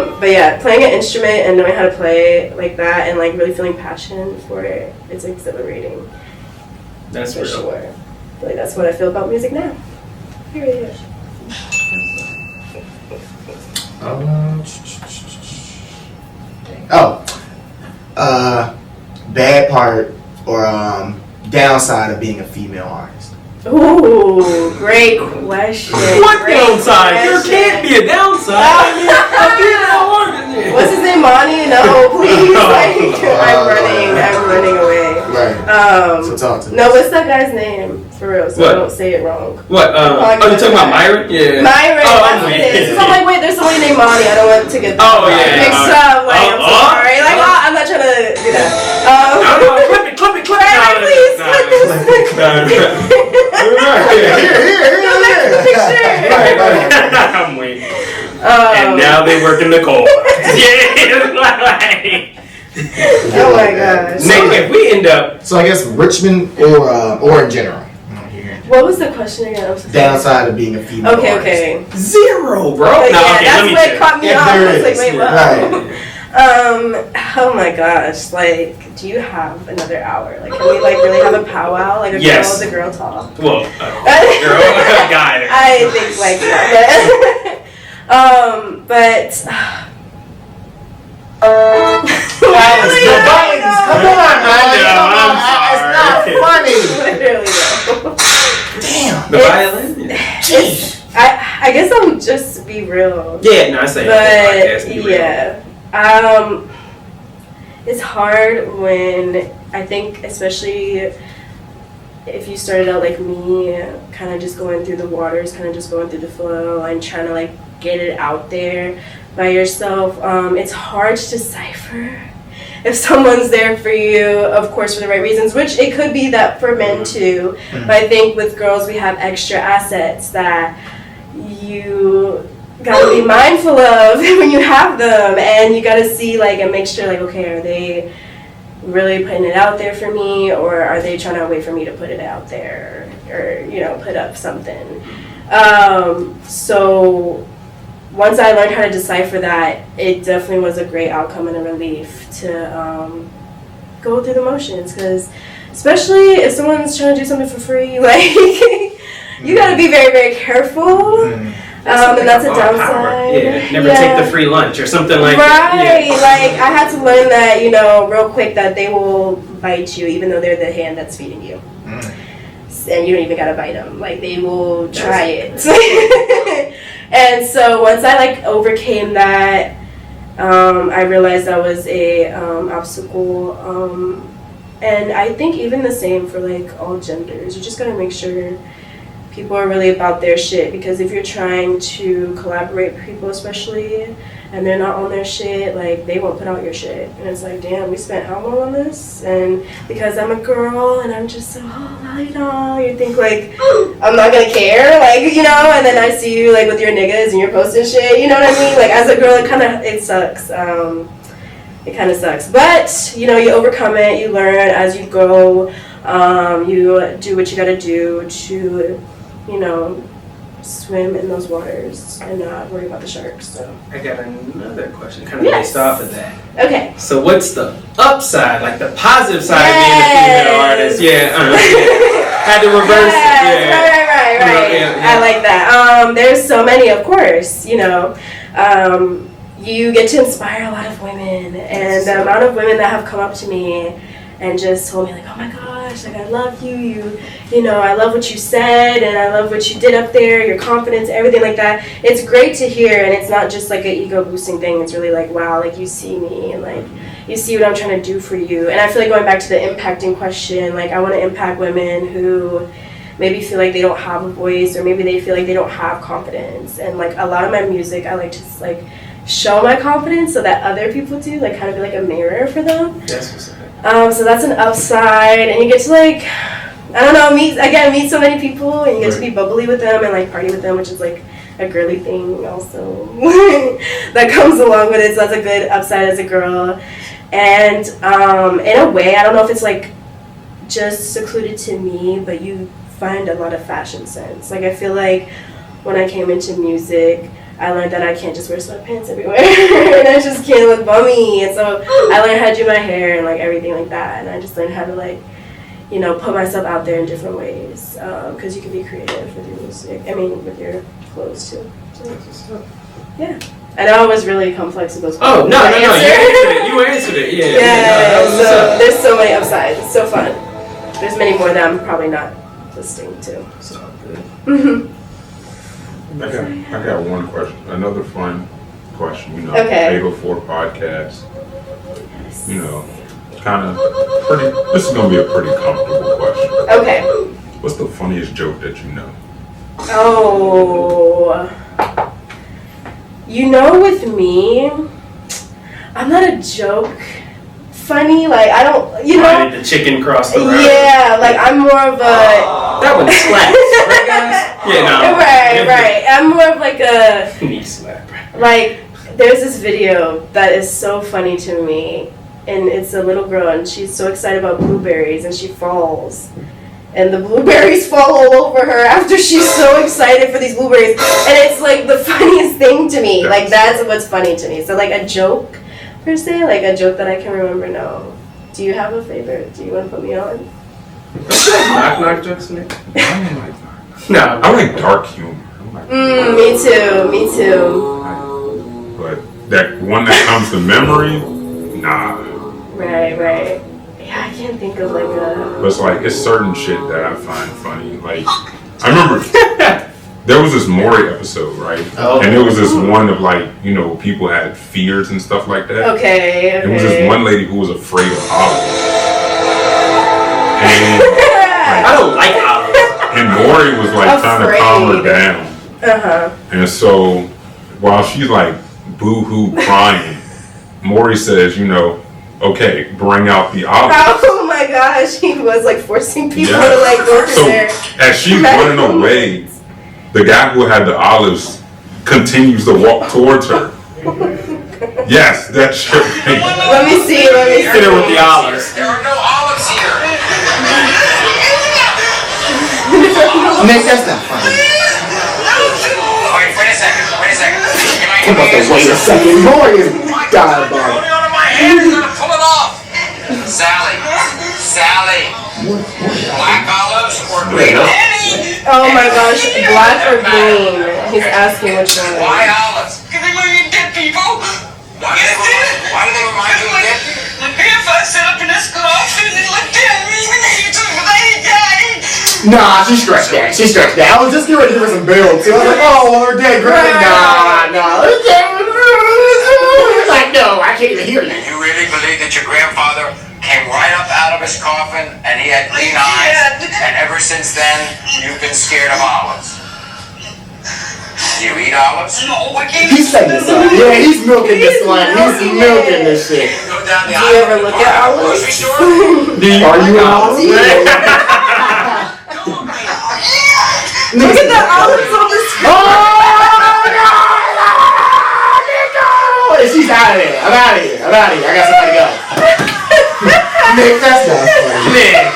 Yeah. But yeah, playing an instrument and knowing how to play like that and like really feeling passion for it, it's exhilarating That's for real. sure. I feel like that's what I feel about music now. Period. Bad part or downside of being a female artist. Ooh, great question. What Great downside? There question. can't be a downside. What's his name, Monty? No, please. Like, I'm Right. running away. Right. So talk to me. No, what's that guy's name? For real, so What? I don't say it wrong. What? Oh, you talking about Myron? Yeah. Myron, Oh, that's what it is. So I'm like, wait, there's somebody named Monty. I don't want to get Oh, yeah. mixed up. Like, I'm so sorry. Like, I'm not trying to do that. No, clip it. Right, please, clip this. I'm waiting. And now they work in the coal. Yeah. Oh my gosh. Nick, if we end up So I guess Richmond or in general. What was the question again? I'm so sorry. Downside of being a female artist. Okay. 0, bro. Like, No, yeah, okay, that's let me what check. caught me If off. there I was like, is, wait, yeah. what? Oh my gosh, like, do you have another hour? Like, can we like really have a powwow? Like a Yes. girl talk? Well, girl, guy. I think like that. But Come on, man. I'm It's not funny. literally though. Damn. The violin? It's, I guess I'll just be real. Yeah, no, I say that. But yeah, it's hard when I think, especially if you started out like me, kind of just going through the waters, kind of just going through the flow and trying to like get it out there by yourself. It's hard to decipher if someone's there for you, of course, for the right reasons, which it could be that for men too. But I think with girls, we have extra assets that you gotta be mindful of when you have them, and you gotta see like and make sure like, okay, are they really putting it out there for me, or are they trying to wait for me to put it out there, or put up something. So once I learned how to decipher that, it definitely was a great outcome and a relief to go through the motions, because especially if someone's trying to do something for free, like you got to be very, very careful. And that's a downside. Yeah, never take the free lunch or something like that. Right, yeah. like I had to learn that, real quick, that they will bite you even though they're the hand that's feeding you. And you don't even gotta bite them. Like, they will try it. And so once I overcame that, I realized that was a obstacle. And I think even the same for all genders. You just gotta make sure people are really about their shit, because if you're trying to collaborate with people, especially, and they're not on their shit, they won't put out your shit. And it's like, damn, we spent how long on this? And because I'm a girl and I'm just so, you think I'm not gonna care, and then I see you with your niggas and you're posting shit, you know what I mean? As a girl, it sucks. It kind of sucks. But, you overcome it, you learn as you go, you do what you gotta do to, swim in those waters and not worry about the sharks. So I got another question kind of based off of that. Okay. So what's the upside, the positive side of being a female artist? Yeah. Had to reverse it. Yeah. Right. Yeah. I like that. There's so many, of course, you get to inspire a lot of women, and the amount of women that have come up to me and just told me oh my gosh, I love you, I love what you said, and I love what you did up there, your confidence, everything like that. It's great to hear, and it's not just an ego boosting thing. It's really wow, you see me, and you see what I'm trying to do for you. And I feel going back to the impacting question, I want to impact women who maybe feel they don't have a voice, or maybe they feel they don't have confidence. And a lot of my music, I like to show my confidence so that other people do, kind of be a mirror for them. That's what's up. So that's an upside, and you get to I don't know, meet so many people, and you get to be bubbly with them and party with them, which is a girly thing also that comes along with it. So that's a good upside as a girl. And in a way, I don't know if it's just secluded to me, but you find a lot of fashion sense. I feel when I came into music, I learned that I can't just wear sweatpants everywhere, and I just can't look bummy. And so I learned how to do my hair and everything like that. And I just learned how to put myself out there in different ways, because you can be creative with your music. I mean, with your clothes too. So, yeah. I know I was really complex with those questions. Oh no! You answered it. Yeah. So there's so many upsides. It's so fun. There's many more that I'm probably not listening to. So good. I got one question. Another fun question. Okay. 804 podcast. Kind of pretty. This is gonna be a pretty comfortable question. Okay. What's the funniest joke that you know? Oh. With me, I'm not a joke funny. I don't. Why did the chicken cross the road? Yeah. I'm more of a. That one slaps, right, guys? Yeah, no. Right. I'm more of a knee slap. There's this video that is so funny to me, and it's a little girl, and she's so excited about blueberries, and she falls, and the blueberries fall all over her after she's so excited for these blueberries, and it's the funniest thing to me. That's what's funny to me. So a joke per se, a joke that I can remember. No. Do you have a favorite? Do you want to put me on? Knock jokes, Nick? I don't like knock. No. I like dark humor. Me too. But that one that comes to memory, nah. Right. Yeah, I can't think of a... But it's certain shit that I find funny. I remember there was this Maury episode, right? Oh. And there was this one of people had fears and stuff like that. Okay. There was this one lady who was afraid of olives. And I don't like olives. And Maury was trying to calm her down. Uh-huh. And so while she's boo-hoo crying, Maury says, okay, bring out the olives. Oh my gosh, he was forcing people to go through so there. As she's running away, the guy who had the olives continues to walk towards her. Yes, that shit. Let me see. Hit her with the olives. There are no olives here. Nick, that's not funny. Wait a second. Come on, wait a second. More is diabolical. Holding onto my hand, you're gonna pull it off. Sally, Oh my gosh, black or green? He's asking which one. Why olives? Because they remind me of dead people. Why do they remind you of dead people? My grandfather set up in this coffin and looked at me when he took me died. Nah, she stretched that. She stretched that. I was just getting ready to give her some build too. I was like, oh, well, her dead grandma. Nah. Like, no, I can't even hear you. You really believe that your grandfather came right up out of his coffin and he had green eyes, and ever since then you've been scared of olives? Do you eat olives? No, I can't. He's setting this up. Yeah, he's milking this one. He's milking this shit. Go down the Do you ever look at olives? grocery store? Are you an olive? Look at the olives on the screen. Oh, she's out of there. I'm out of here. I got somebody to go. Nick, that's not funny.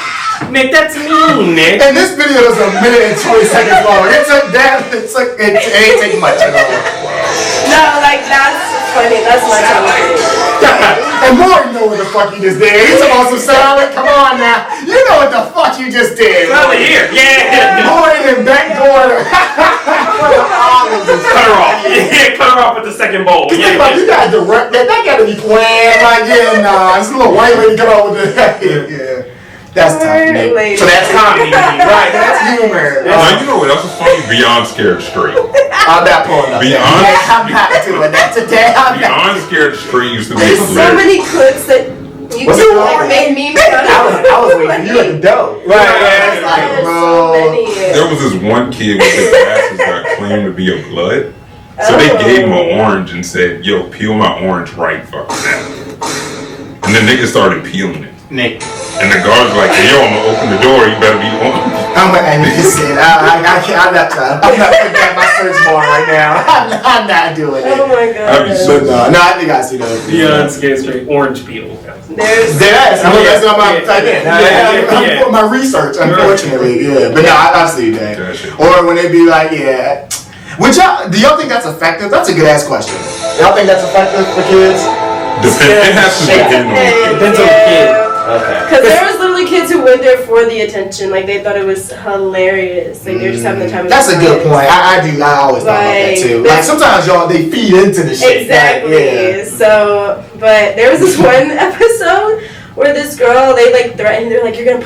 Nick, that's mean, Nick. And this video is 1 minute and 20 seconds long. It ain't taking much at all. No, like that's funny. That's my type of thing. And Maury know what the fuck you just did. He's supposed to sound. Come on now. You know what the fuck you just did. Over here. Yeah. Maury and backboard. Cut her off. Yeah, cut her off with the second bowl. Yeah. You gotta direct that. That gotta be planned. Like, yeah, nah. This little white lady come out with the. Yeah. That's tough, Nick. So that's comedy. Right, that's humor. You know what else is funny? Beyond Scared Straight. I'm not pulling up. I'm not doing that today. Beyond Scared Straight used to be There's so many clips that you do like make memes out of. I was waiting for you at the dough. Right, yeah. Like, bro. There was this one kid with his glasses that claimed to be a blood. So they gave him an orange and said, yo, peel my orange right fucking now. And then niggas started peeling it. Nick. And the guards were like, hey, yo, I'm gonna open the door, you better be on. I'm not putting that in my search bar right now. I'm not doing it. Oh my god. I'd be so No, I think I see those. Beyond Scared Straight, orange peel. That's what I'm type in. I'm putting my research, unfortunately. Yeah, but no, I see that. Or when they be like, yeah. Do y'all think that's effective? That's a good ass question. Y'all think that's effective for kids? It has to depend on the kid. Depends on the kid. Okay. Because there was literally kids who went there for the attention. Like, they thought it was hilarious. Like, they're just having the time of their That's a good point. I always thought about that too. Like, sometimes y'all, they feed into the shit. Exactly. Like, yeah. So, but there was this one episode where this girl, they like threatened, they're like, we're gonna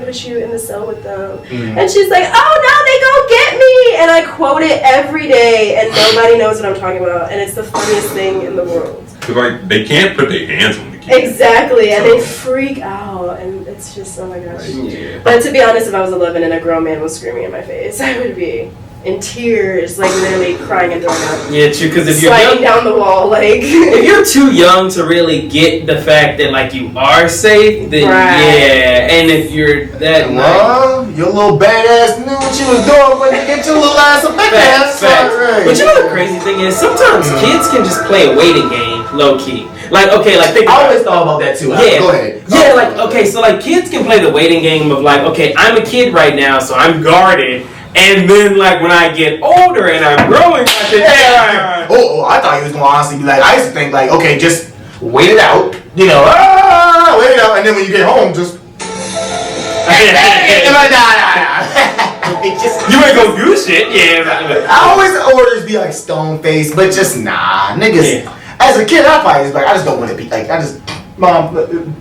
put you in the cell with them. And she's like, oh no, they gonna get me! And I quote it every day, and nobody knows what I'm talking about. And it's the funniest thing in the world. Cause like, they can't put their hands on the kid. Exactly, and they freak out, and it's just, oh my gosh. Yeah. But to be honest, if I was 11 and a grown man was screaming in my face, I would be in tears, like literally crying and throwing up. Yeah, true. Because if you're sliding down the wall, like if you're too young to really get the fact that like you are safe, then yeah. And if you're that, well, your little badass knew what you was doing when you get your little ass a big ass. Right. But you know the crazy thing is, sometimes kids can just play a waiting game, low key. Like, okay, like think I always thought about that too. Yeah, go ahead. Yeah, like okay, so like kids can play the waiting game of like, okay, I'm a kid right now, so I'm guarded. And then, like, when I get older and I'm growing, I think, oh, I thought he was going to honestly be like, I used to think, like, okay, just wait it out. You know, wait it out. And then when you get home, just. You ain't gonna do shit. Yeah. I always orders be like stone faced, but just nah. Niggas. Yeah. As a kid, I probably was like, I just don't want to be like, Mom,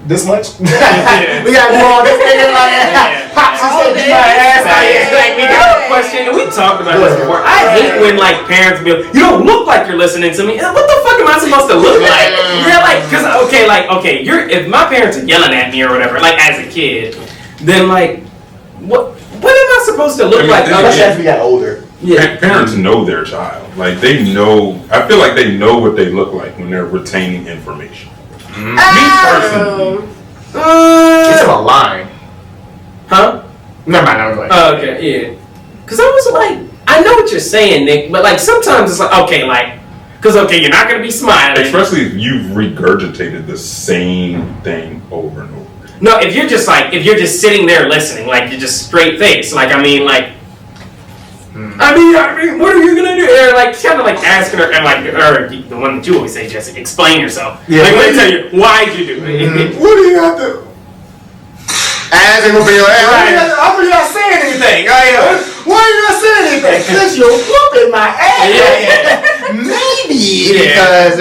this much? We gotta do all this nigga like Pops is gonna beat my ass like we got a question and we talked about this before. I hate when like parents be like, you don't look like you're listening to me. What the fuck am I supposed to look like? Yeah, like cause okay, if my parents are yelling at me or whatever, like as a kid, then like what am I supposed to look like? Especially as we got older. Yeah. Parents know their child. Like they know I feel like they know what they look like when they're retaining information. Me personally. It's a line. Huh? Never mind, I was like. Oh, okay, yeah. Cause I was like, I know what you're saying, Nick, but like sometimes it's like, okay, like, cause okay, you're not gonna be smiling. Especially if you've regurgitated the same thing over and over. No, if you're just sitting there listening, like you're just straight face, like I mean, I mean, what are you gonna do? Or like, kind of like asking her, and like, or the one that you always say, Jesse, explain yourself. Yeah. Like, let me tell you, why'd you do it? What do you have to? As it will be like, I'm not saying anything. Why you not saying anything? Because you're whooping my ass. Maybe because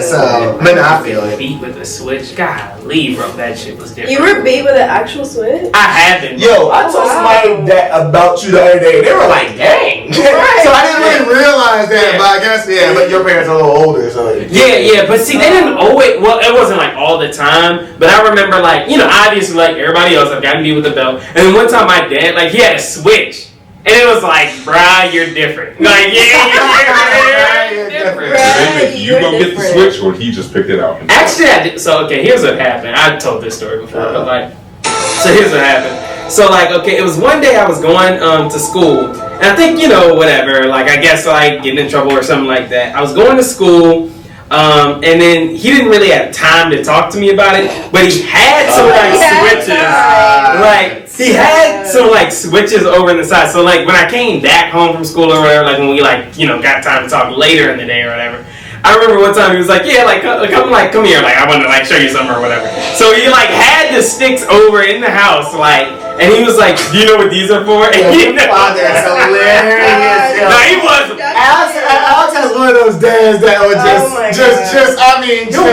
so. But no, I feel it. Beat with a switch. Golly, bro, that shit was different. You were beat with an actual switch? I haven't. Yo, I told somebody that about you the other day. They were like, "Dang!" So I didn't really realize that. But I guess but your parents are a little older, so. Yeah, but see, they didn't always. Well, it wasn't like all the time, but I remember like obviously like everybody else, I've gotten beat with a belt, and then one time my dad he had a switch. And it was like, bruh, you're different. Like, you're different. Did you go get the switch, or he just picked it out? Actually, I did. So, okay, here's what happened. I told this story before, but so here's what happened. So, it was one day I was going to school, and I think, whatever, I guess, getting in trouble or something like that. I was going to school, and then he didn't really have time to talk to me about it, but he had some, switches, he had some switches over in the side. So when I came back home from school or whatever, when we got time to talk later in the day or whatever, I remember one time he was like, come here, I want to show you something or whatever. So he had the sticks over in the house, and he was like, do you know what these are for? And Father's hilarious. No, he wasn't. Alex has one of those dads that would he'll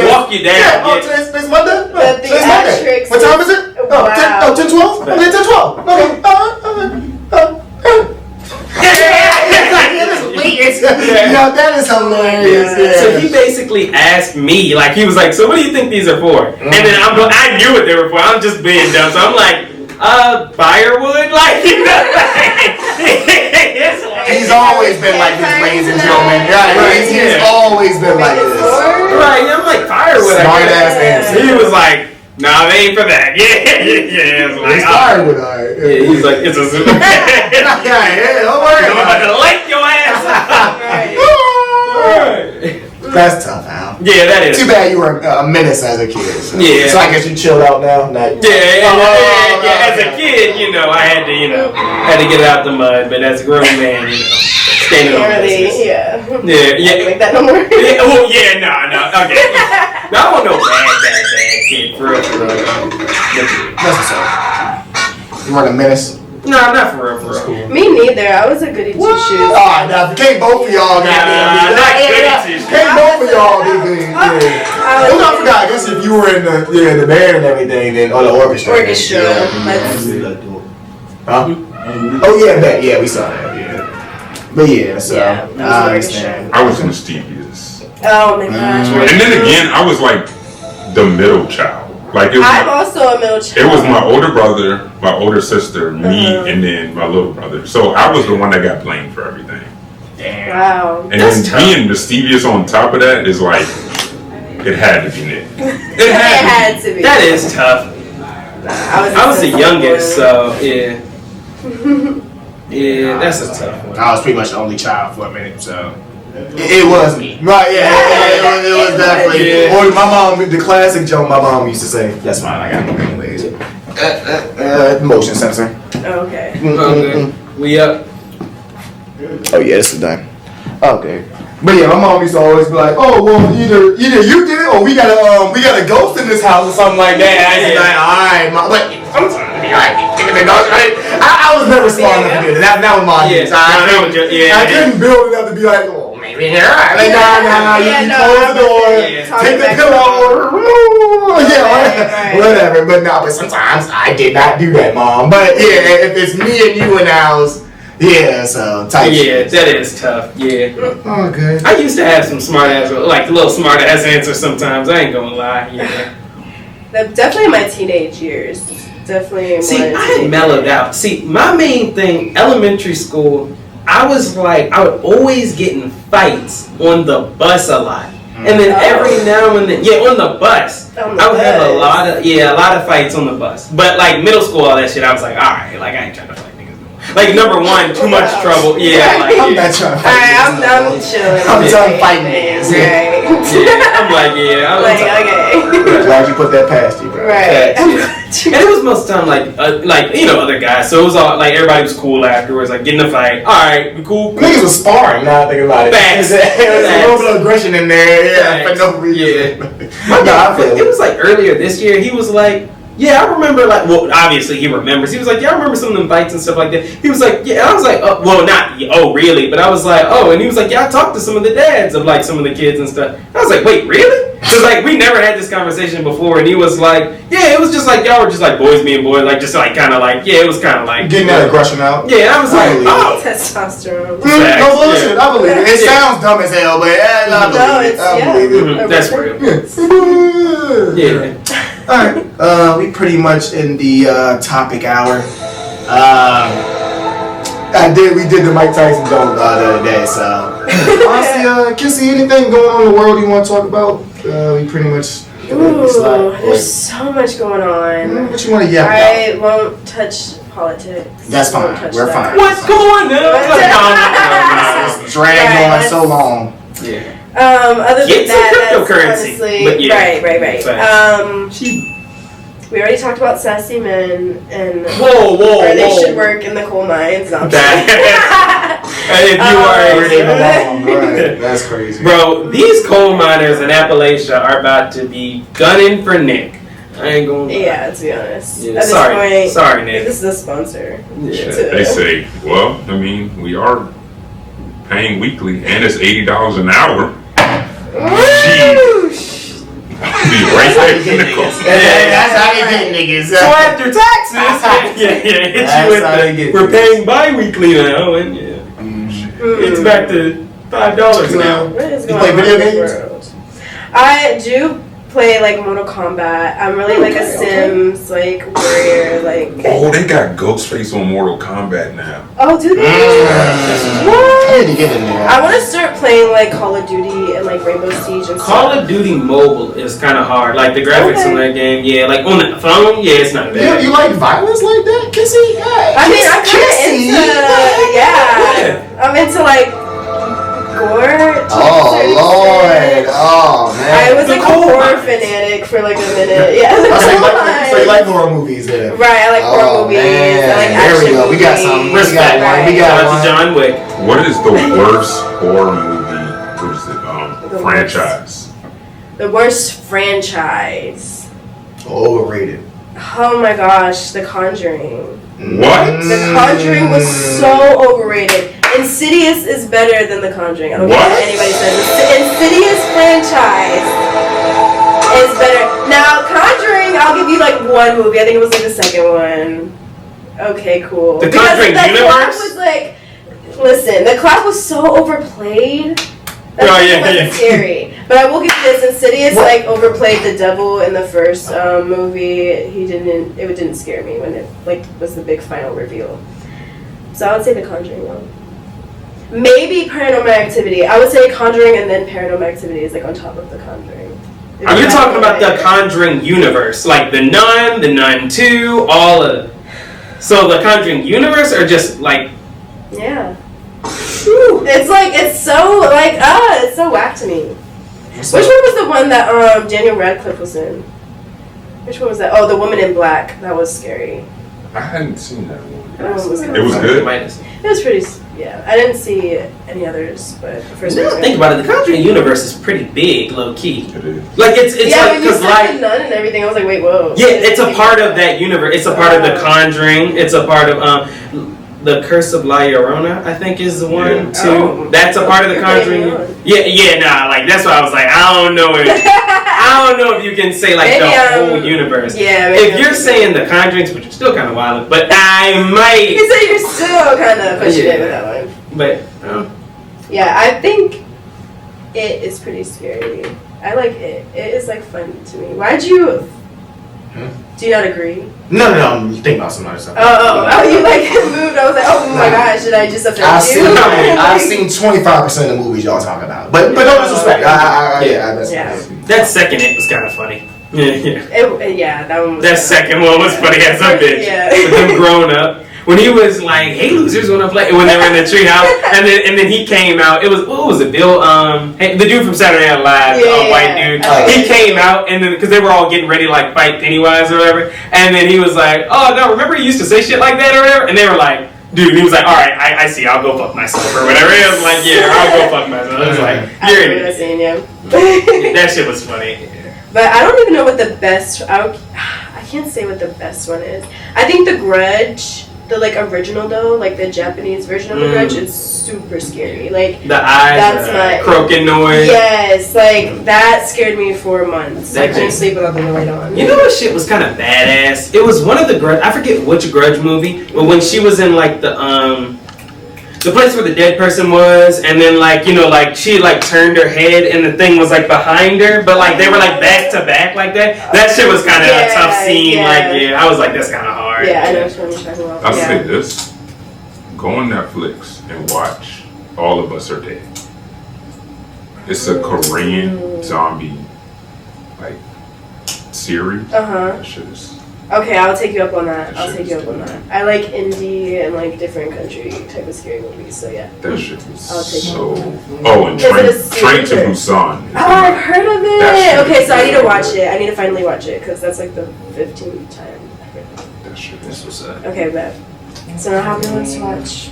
walk you down. Yeah, today's Monday? But the Today's Monday. What time is it? Wow. 10, 12? Okay, 10, 12. Okay. That is hilarious. So he basically asked me, he was like, so what do you think these are for? And then I knew what they were for. I'm just being dumb. So I'm like, firewood? He's always been like this, ladies and gentlemen. He's always been like this. Right, I'm like, firewood. Smart ass answer. He was like, nah, they ain't for that. Yeah. It's firewood, alright. Yeah, he's like, it's a zoo. Don't worry. I'm about to light your ass up. Right. That's tough, Al. Yeah, that is. Too bad you were a menace as a kid. So. Yeah. So I guess you chilled out now. Yeah. As a kid, I had to, had to get out the mud. But as a grown man, standing on business. Yeah. Make that no more. No. Okay. No, I want no bad kid for real. That's what's up. You weren't a menace? No, not for real. Cool. Me neither. I was a goody two shoes. Oh, no, can't both of y'all not goody two shoes. Can't both of y'all be good. I forgot. I guess if you were in the band and everything, then or the orchestra. Huh? Oh yeah, we saw that. Yeah, but so I understand. I was mischievous. Oh my gosh. And then again, I was the middle child. I'm also a middle child. It was my older brother, my older sister, me, and then my little brother. So I was the one that got blamed for everything. Damn. Wow. And then being mischievous on top of that is it had to be Nick. It had to be. That is tough. I was the youngest, so yeah. Yeah, that's a tough one. I was pretty much the only child for a minute, so. It was me. Right, it was definitely. Yeah. Or my mom, the classic joke my mom used to say, that's fine, I got no anyways. Motion sensor. Okay. Okay. We up. Oh yeah, this is done. Okay. But yeah, my mom used to always be like, oh well, either you did it or we got a ghost in this house or something like that. I was like, alright, mom, but I'm sorry. I was never smart enough to do that. That was my I couldn't build it up to be like, oh, maybe you're right. Like, nah, you close the door, take the pillow, whatever. But sometimes I did not do that, mom. But yeah, if it's me and you in the house, so type shit. That is tough. Yeah. Oh, good. I used to have some smart ass, little smart ass answers sometimes. I ain't gonna lie. Yeah. Definitely in my teenage years. Definitely. See, I had mellowed out. See, my main thing, elementary school, I was I would always get in fights on the bus a lot. And then every now and then, on the bus. I would have a lot of fights on the bus. But middle school, all that shit, I was like, alright, I ain't trying to fight niggas no more. Number one, too much trouble. Yeah, I'm not trying to fight. I'm chilling. I'm done fighting niggas. Right. I'm okay. Glad you put that past you, bro. Right. And it was most of the time other guys. So it was all everybody was cool afterwards, getting a fight. All right, we cool. Niggas was sparring. Now I think about it. Facts. There was a little bit of aggression in there, for no reason. Yeah. It was earlier this year. He was like, yeah, I remember, like, well, obviously he remembers. He was like, yeah, I remember some of them fights and stuff like that. He was like, yeah, and I was like, oh, well, not, oh, really? But I was like, oh, and he was like, yeah, I talked to some of the dads of, like, some of the kids and stuff. And I was like, wait, really? Because, like, we never had this conversation before, and he was like, yeah, it was just like, y'all were just like boys being boys, like, just like, kind of like, yeah, it was kind of like. Getting that aggression out. Yeah, I was like, oh. Testosterone. No bullshit, I believe it. It sounds dumb as hell, but I believe it. That's real. Yeah. Alright, we pretty much in the topic hour. We did the Mike Tyson joke the other day, so. Honestly, Kissy, anything going on in the world you want to talk about? We pretty much. Ooh, there's so much going on. What you want to yell about? I won't touch politics. That's fine. We're fine. What's going on? It's dragged on so long. Yeah. Other than that, that's cryptocurrency. honestly, But yeah. right. We already talked about sassy men and whoa, where they should work in the coal mines. And if you are, that's crazy, bro. These coal miners in Appalachia are about to be gunning for Nick. I ain't gonna. Yeah, to be honest. Yeah, At this point, sorry, Nick. This is a sponsor. Yeah. They say, well, I mean, we are paying weekly, and it's $80 an hour. Be right there in the coast. That's how they get niggas. So after taxes, we're paying bi-weekly now, and it's back to $5 now. What is You going play on video in the games? world? I do play like Mortal Kombat. I'm really like a Sims like warrior like. Oh, they got Ghostface on Mortal Kombat now. Oh, do they? I need to get in there. I want to start playing like Call of Duty and like Rainbow Siege and Call stuff. of Duty Mobile is kind of hard. Like the graphics in that game, yeah. Like on the phone, yeah, it's not bad. You like violence like that, Kissy? I mean, I'm kind of into I'm into like gore. Oh Lord! Oh man! I was like a horror fanatic for like a minute. Yeah. So you like horror movies, then? Right, I like horror movies. Man. I like There we action go. We got movies. some. Respect. We got one. John Wick. What is the worst horror movie? What is it? Franchise. The worst franchise. Overrated. Oh my gosh, The Conjuring. What? The Conjuring was so overrated. Insidious is better than The Conjuring. I don't care what anybody says. The Insidious franchise is better. Now, Conjuring, I'll give you like one movie. I think it was like the second one. Okay, cool. The Conjuring because universe? Clock was like, listen, the clock was so overplayed. That wasn't scary. But I will give you this: Insidious like overplayed the devil in the first movie. It didn't scare me when it like was the big final reveal. So I would say The Conjuring one. Maybe Paranormal Activity. I would say Conjuring and then Paranormal Activity is like on top of The Conjuring. Are you talking about the Conjuring universe, like the Nun 2, all of? So the Conjuring universe, or just like? Yeah. It's so whack to me. Which one was the one that Daniel Radcliffe was in? Which one was that? Oh, The Woman in Black. That was scary. I hadn't seen that one. That one was It was good. It was pretty. Yeah, I didn't see any others, but the first one. Think about it. The Conjuring universe is pretty big, low key. It is. Like it's yeah, like when you because said like the nun and everything, I was like, wait, whoa. yeah, it's a part of that universe. It's a part of the Conjuring. It's a part of the Curse of La Llorona, I think is the one too. Oh. That's a part of the Conjuring. Like that's why I was like, I don't know if you can say like maybe, the whole universe. Yeah. If you're saying the Conjurings, which are still kind of wild, but I might. You say you're still kind of pushing it with that one. But yeah, I think it is pretty scary. I like it. It is like fun to me. Why'd you? Do you not agree? No, I'm thinking about some other stuff. Oh, you like moved. I was like, oh my gosh, should I just offend you? I've seen 25% of the movies y'all talk about, but no disrespect. that second it was kind of funny. Yeah, that one was. That second one was funny as a bitch. Yeah. With them grown up. When he was like, "Hey losers, wanna play?" When they were in the treehouse, and then he came out. It was what was it, Bill? The dude from Saturday Night Live, white dude. He came out, and then because they were all getting ready to like fight Pennywise or whatever, and then he was like, "Oh no, remember you used to say shit like that or whatever?" And they were like, "Dude," and he was like, "All right, I see. I'll go fuck myself or whatever." It was like, "Yeah, I'll go fuck myself." I was like, "You're an idiot." That shit was funny. But I don't even know what the best. I can't say what the best one is. I think The Grudge, the like original though, like the Japanese version of The Grudge, is super scary. Like the eyes, that's my croaking noise. Yes, like that scared me for months. I couldn't sleep without the light on. You know what shit was kind of badass? It was one of the Grudge. I forget which Grudge movie, but when she was in like the place where the dead person was, and then like, you know, like she like turned her head and the thing was like behind her, but like they were like back to back like that. That shit was kind of a tough scene. Like, I was like, that's kind of hard. Yeah, I know what you're talking about. I'll say this: go on Netflix and watch All of Us Are Dead. It's a Korean zombie like series. That shit is. Okay, I'll take you up on that. I like indie and like different country type of scary movies, so yeah. That shit was so... Oh, and Train to Busan. Oh, I've heard of it! Okay, so I need to watch it. I need to finally watch it, because that's like the 15th time I've heard of it. That shit was Okay, bet. So now how many ones to watch?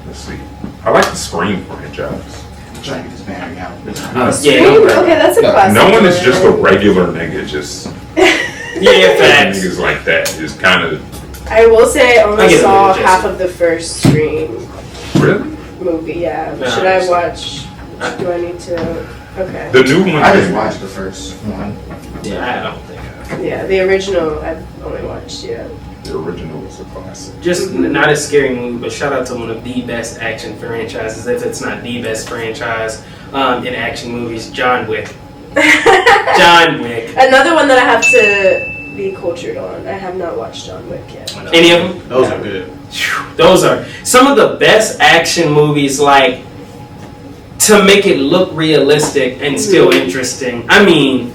Let's see. I like the Scream franchise. I'm trying to get this man out. Okay, that's a classic. No one is just a regular nigga, just... Yeah, facts. Niggas like that is kind of. I will say I only saw half of the first Scream. Really? Movie, yeah. Should I watch? Do I need to? Okay. The new one. I just watched the first one. Yeah, I don't think. Yeah, the original I've only watched. Yeah. The original was a classic. Just not a scary movie, but shout out to one of the best action franchises, if it's not the best franchise in action movies, John Wick. John Wick. Another one that I have to be cultured on. I have not watched John Wick yet. Any of them? Those are good. Those are some of the best action movies, like, to make it look realistic and still interesting. I mean,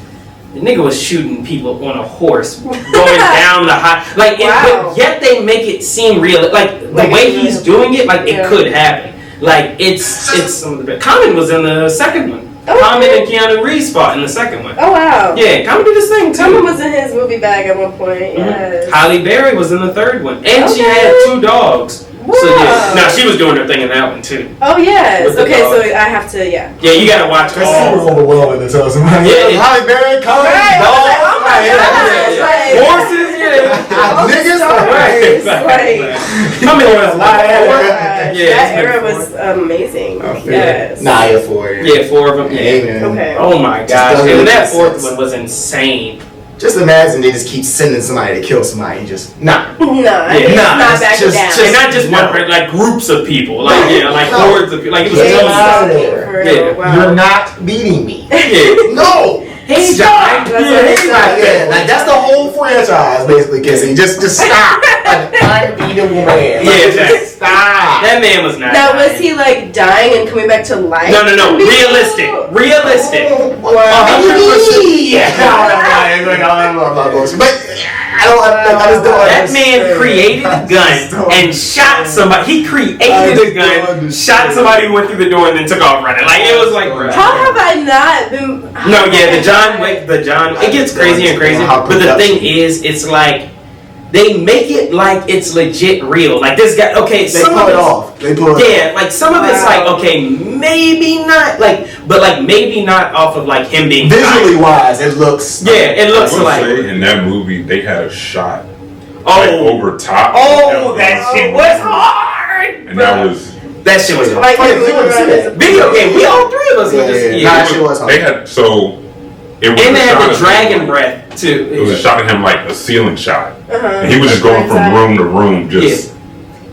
the nigga was shooting people on a horse, going down the high, like, but yet they make it seem real. Like the way he's doing it, like it could happen. Like it's some of the best. Common was in the second one. Common and Keanu Reeves fought in the second one. Oh wow! Yeah, Common did his thing too. Common was in his movie bag at one point. Yes. Halle Berry was in the third one, and she had 2 dogs. Wow. So yeah, now she was doing her thing in that one too. Oh yes. Okay, dogs. so I have to Yeah, you gotta watch all. That's super overwhelming to tell somebody. Yeah, Halle Berry, Common, horses, niggas, How many was that era was amazing. Yes. Nah, you're 4. Yeah, 4 of them. Yeah. Okay. Oh my gosh, and that 4th one was insane. Just imagine they just keep sending somebody to kill somebody. Just Not it's not backing down. And not just one person, like groups of people, like hordes of people. Like it was Get so out of there. Yeah. Wow. You're not beating me. Yeah. No. Hey, John. That's the whole franchise, basically, Kissy. Just stop. An unbeatable man. Just stop. That man was not. Now, was dying. he like dying and coming back to life? No. Realistic. Wow. But I just don't. That man created a gun and shot somebody. He created a gun, shot somebody who went through the door, and then took off running. Like it was like. How have I not been? No, yeah, the John Wick, it gets crazier and crazier. But the thing is, it's like they make it like it's legit real. Like this guy, okay, they pull it off. Yeah, like some of it's like okay, maybe not but maybe not off of like him being visually wise. It looks. Yeah, it looks like in that movie they had a shot over top. Oh, that shit was hard. And that shit was hard. Like Video game. We all 3 of us were just that shit was hard. They had It was and they had the of dragon him, breath too. It was a shot of him like a ceiling shot. And he was just Like going from room to room, just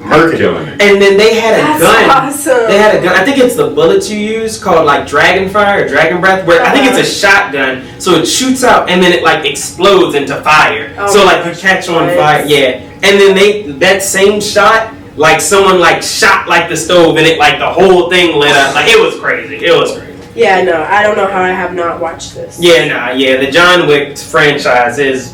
killing it. And then they had a gun. Awesome. They had a gun. I think it's the bullets you use called like dragon fire or dragon breath. Where I think it's a shotgun, so it shoots out and then it like explodes into fire. So like you catch on fire, And then that same shot. Like someone like shot like the stove and it like the whole thing lit up. Like it was crazy. Yeah, no, I don't know how I have not watched this. The John Wick franchise is,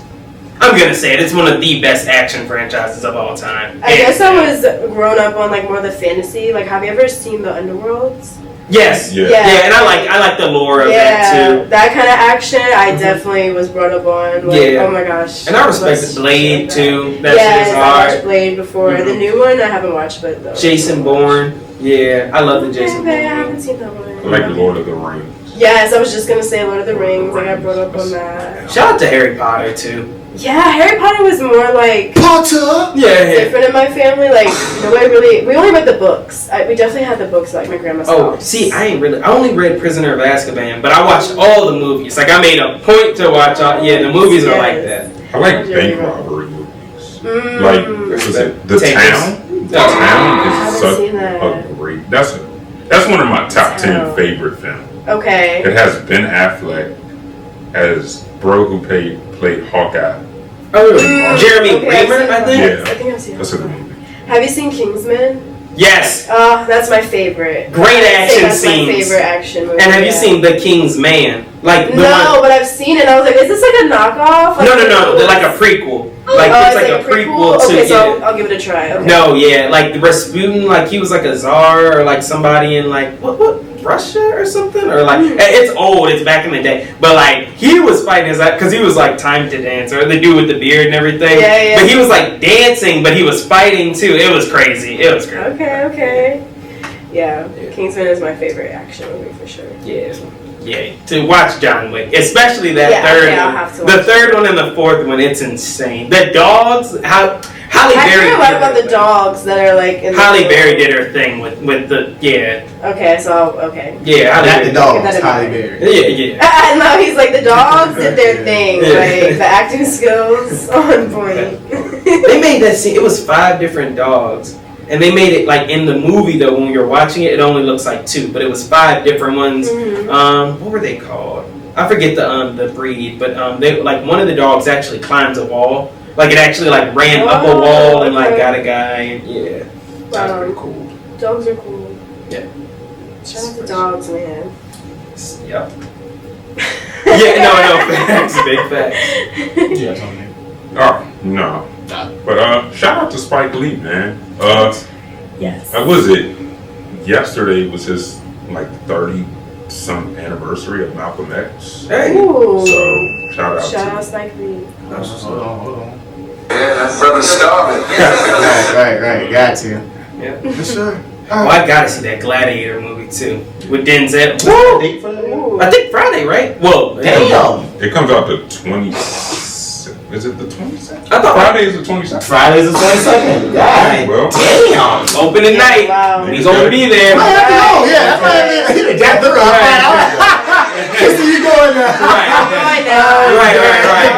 I'm gonna say it, it's one of the best action franchises of all time. I guess I was grown up on like more the fantasy. Like, have you ever seen the Underworlds? Yes. Yeah. And I like the lore of that too. That kind of action, I definitely was brought up on. Like, oh my gosh. And I respect Blade too. That shit is I hard. watched Blade before. The new one, I haven't watched, but though. Jason Bourne. Yeah, I love the Jason Bourne. I haven't seen that one. I like the Lord of the Rings. Yes, I was just gonna say Lord of the Rings. I got brought up on that. Shout out to Harry Potter too. Yeah, Harry Potter was more like Potter. Yeah. different in my family. Like nobody really. We only read the books. We definitely had the books like my grandma's Oh, house. see, I only read Prisoner of Azkaban, but I watched all the movies. Like, I made a point to watch all, the movies are like that. I like bank robbery movies. Like, was it The Takers. Town? The Town is haven't such seen that. a great. That's one of my top 10 favorite films. Okay. It has Ben Affleck as bro who played Hawkeye. Oh, Jeremy Okay, Renner, I think? Yeah. I think I've seen That's a that. good movie. Have you seen Kingsman? Yes. Oh, that's my favorite. Great I'd say action that's scenes. my favorite action movie. And have you yeah. seen The King's Man? Like the No, one. but I've seen it. I was like, is this like a knockoff? Like, No. They're like a prequel. Like Oh, it's like a prequel to. Okay, so yeah. I'll give it a try. Okay. No, yeah, like Rasputin, like he was like a czar or like somebody in like what Russia or something, or like it's old, it's back in the day, but like he was fighting his because he was like timed to dance, or the dude with the beard and everything. Yeah. But he was like dancing, but he was fighting too. It was crazy. It was great. Okay. Yeah, Kingsman is my favorite action movie for sure. Yeah, to watch John Wick, especially that Yeah, third okay, I'll one. have to The watch third one and the fourth one, it's insane. The dogs, Halle I Berry. hear a lot did about her the thing. dogs that are like in Halle the Berry did her thing with the Okay, so okay. yeah. Halle Not Berry. the dogs. That'd be Halle great. Berry. Yeah. No, he's like the dogs did their thing. Yeah. Like the acting skills on point. They made that scene. It was 5 different dogs, and they made it like in the movie though. When you're watching it, it only looks like 2, but it was 5 different ones. Mhm. What were they called? I forget the breed, but they like one of the dogs actually climbs a wall. Like it actually like ran up a wall and like okay. got a guy. And, yeah, that's pretty Wow. cool. Dogs are cool. Yeah. Shout out to dogs, man. Yep. Yeah, no, facts, big facts. Yeah, Tony. Oh, no. But shout out to Spike Lee, man. Yes. Was it yesterday was his like 30-some anniversary of Malcolm X. Hey. Ooh. So shout out Shout out to Spike Lee. Hold on. Yeah, that brother starving. Right. Got to. Yeah. For sure. Oh, I gotta see that Gladiator movie too with Denzel. Date for that? Ooh. I think Friday, right? Whoa, Damn. it comes out the 20th. Is it the 22nd? I thought Friday is the 22nd. Friday's the 22nd. God Well. damn. opening night. Wow. He's gonna be there. I have to know. Yeah, that's why I mean, he jacked the Kissy, you going now? I know. Right.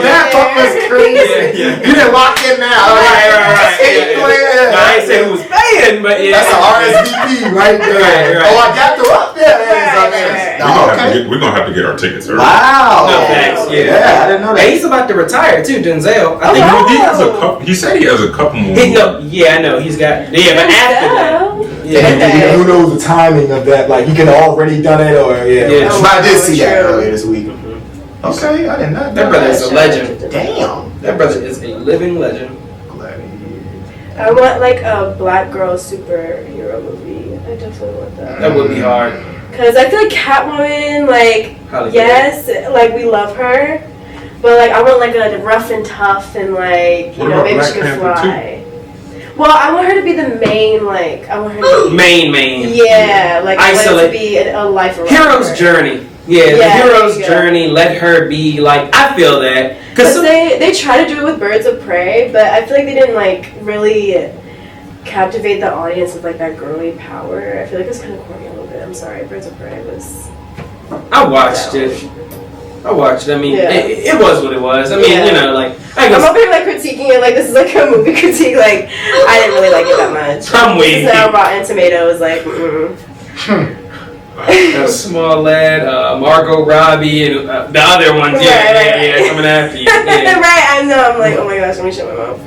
That part was crazy. Yeah. You didn't lock in now. Right. Hey, go ahead. No, I ain't say who was paying, but yeah. That's an RSVP right there. Right. Oh, I got the up there. Right. We're gonna have to get our tickets early. Wow. No, thanks, Yeah, I didn't know that. Hey, he's about to retire too, Denzel. I think. He has a couple. He said he has a couple more. Yeah, I know. He's got. Yeah, but after that. Okay. Who knows the timing of that? Like, he could have already done it, or Yeah. Oh, I did see that true. earlier this week. Okay, I did not know That brother is a legend. Damn. That brother is a living legend. I want like a black girl superhero movie. I definitely want that. That would be hard. Cause I feel like Catwoman, like Halle Berry. yes, like we love her, but like I want like a rough and tough and like you What know about maybe Black she could Panther fly. Well, I want her to be the main, like I want her to be Main. yeah, like I want it Isolate. to be a life around Hero's her. journey. Yeah, the Yeah, hero's there you go. journey. Let her be like. I feel that Because they try to do it with Birds of Prey, but I feel like they didn't like really captivate the audience with like that girly power. I feel like it's kind of corny a little bit. I'm sorry, Birds of Prey was. I watched it. I mean, Yeah. it was what it was. I mean, Yeah. you know, like I I'm guess over here like critiquing it like this is like a movie critique. Like I didn't really like it that much. I'm waiting. Now Rotten Tomatoes like. Mm-mm. a small lad, Margot Robbie, and the other ones. Yeah, coming after you. Yeah. Right, I know. I'm like, oh my gosh, let me shut my mouth.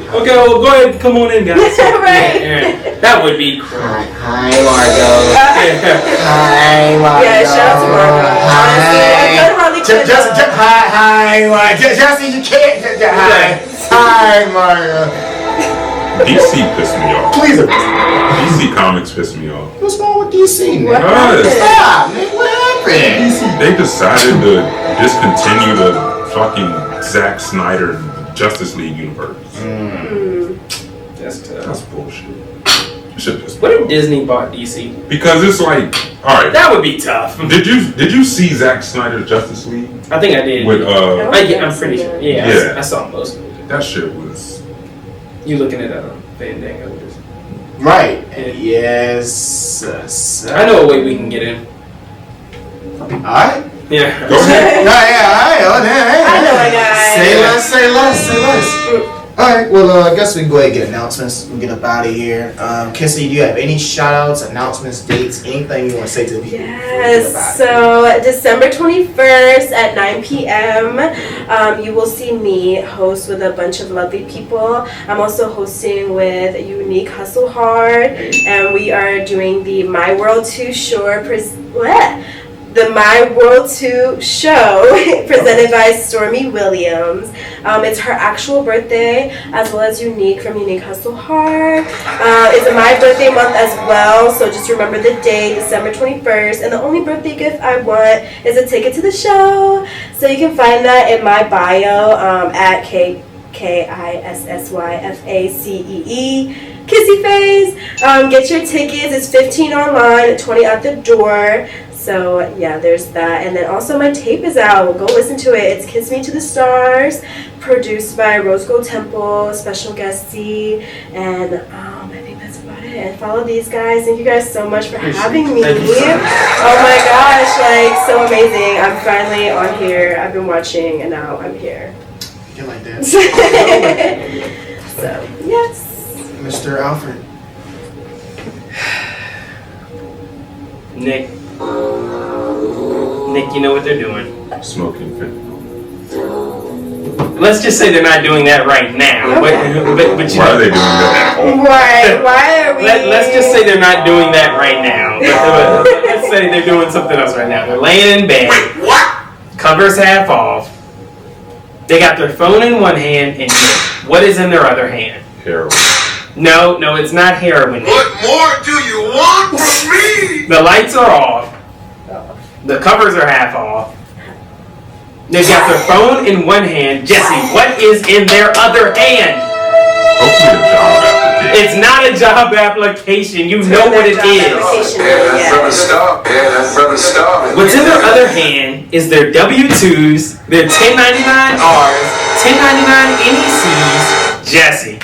Okay, well, go ahead, come on in, guys. Right. Yeah. That would be cool. Hi, Margot. Yeah. Hi, Margot. Yeah, shout out to Margot. Honestly, I've done Harley Quinn. Hi, Margot. Jesse, you can't. Hi, Margot. DC pissed me off. Please. DC Comics pissed me off. What's wrong with DC, What man? happened? Stop, man. What happened? They decided to discontinue the fucking Zack Snyder Justice League universe. That's tough. That's bullshit. Shit just What if Disney bought DC? because it's like, all right. That would be tough. Did you see Zack Snyder's Justice League? I think I did. With I'm pretty sure. Yeah. I saw most of it. That shit was. You looking at Fandango? Right. Yeah. Yes. I know a way we can get in. Alright. Yeah. Go ahead. I know a guy. Say less. Alright, well, I guess we can go ahead and get announcements. We can get up out of here. Kissy, do you have any shout-outs, announcements, dates, anything you want to say to the people? Yes, so December 21st at 9 p.m., you will see me host with a bunch of lovely people. I'm also hosting with Unique Hustle Hard, and we are doing the My World 2 The My World 2 show presented by Stormy Williams. It's her actual birthday, as well as Unique from Unique Hustle Hard. It's my birthday month as well, so just remember the day, December 21st. And the only birthday gift I want is a ticket to the show. So you can find that in my bio at KISSYFACEE. Kissy Face. Get your tickets. It's $15 online, $20 at the door. So yeah, there's that. And then also my tape is out. Go listen to it. It's Kiss Me to the Stars, produced by Rose Gold Temple, special guest C. And I think that's about it. And follow these guys. Thank you guys so much for having me. Oh my gosh, like so amazing. I'm finally on here. I've been watching and now I'm here. You like that? So yes. Mr. Alfred. Nick, you know what they're doing. Smoking fentanyl. Let's just say they're not doing that right now. Okay. But you Why know, are they doing that? Why are we? Let's just say they're not doing that right now. Let's say they're doing something else right now. They're laying in bed. Covers half off. They got their phone in one hand, and what is in their other hand? Heroin. No, it's not heroin. What more do you want from me? The lights are off. The covers are half off. They've got their phone in one hand. Jesse, what is in their other hand? Hopefully a job application. It's not a job application. You know what it is. That's from the start. What's in their other hand is their W-2s, their 1099Rs, 1099 NECs. Jesse,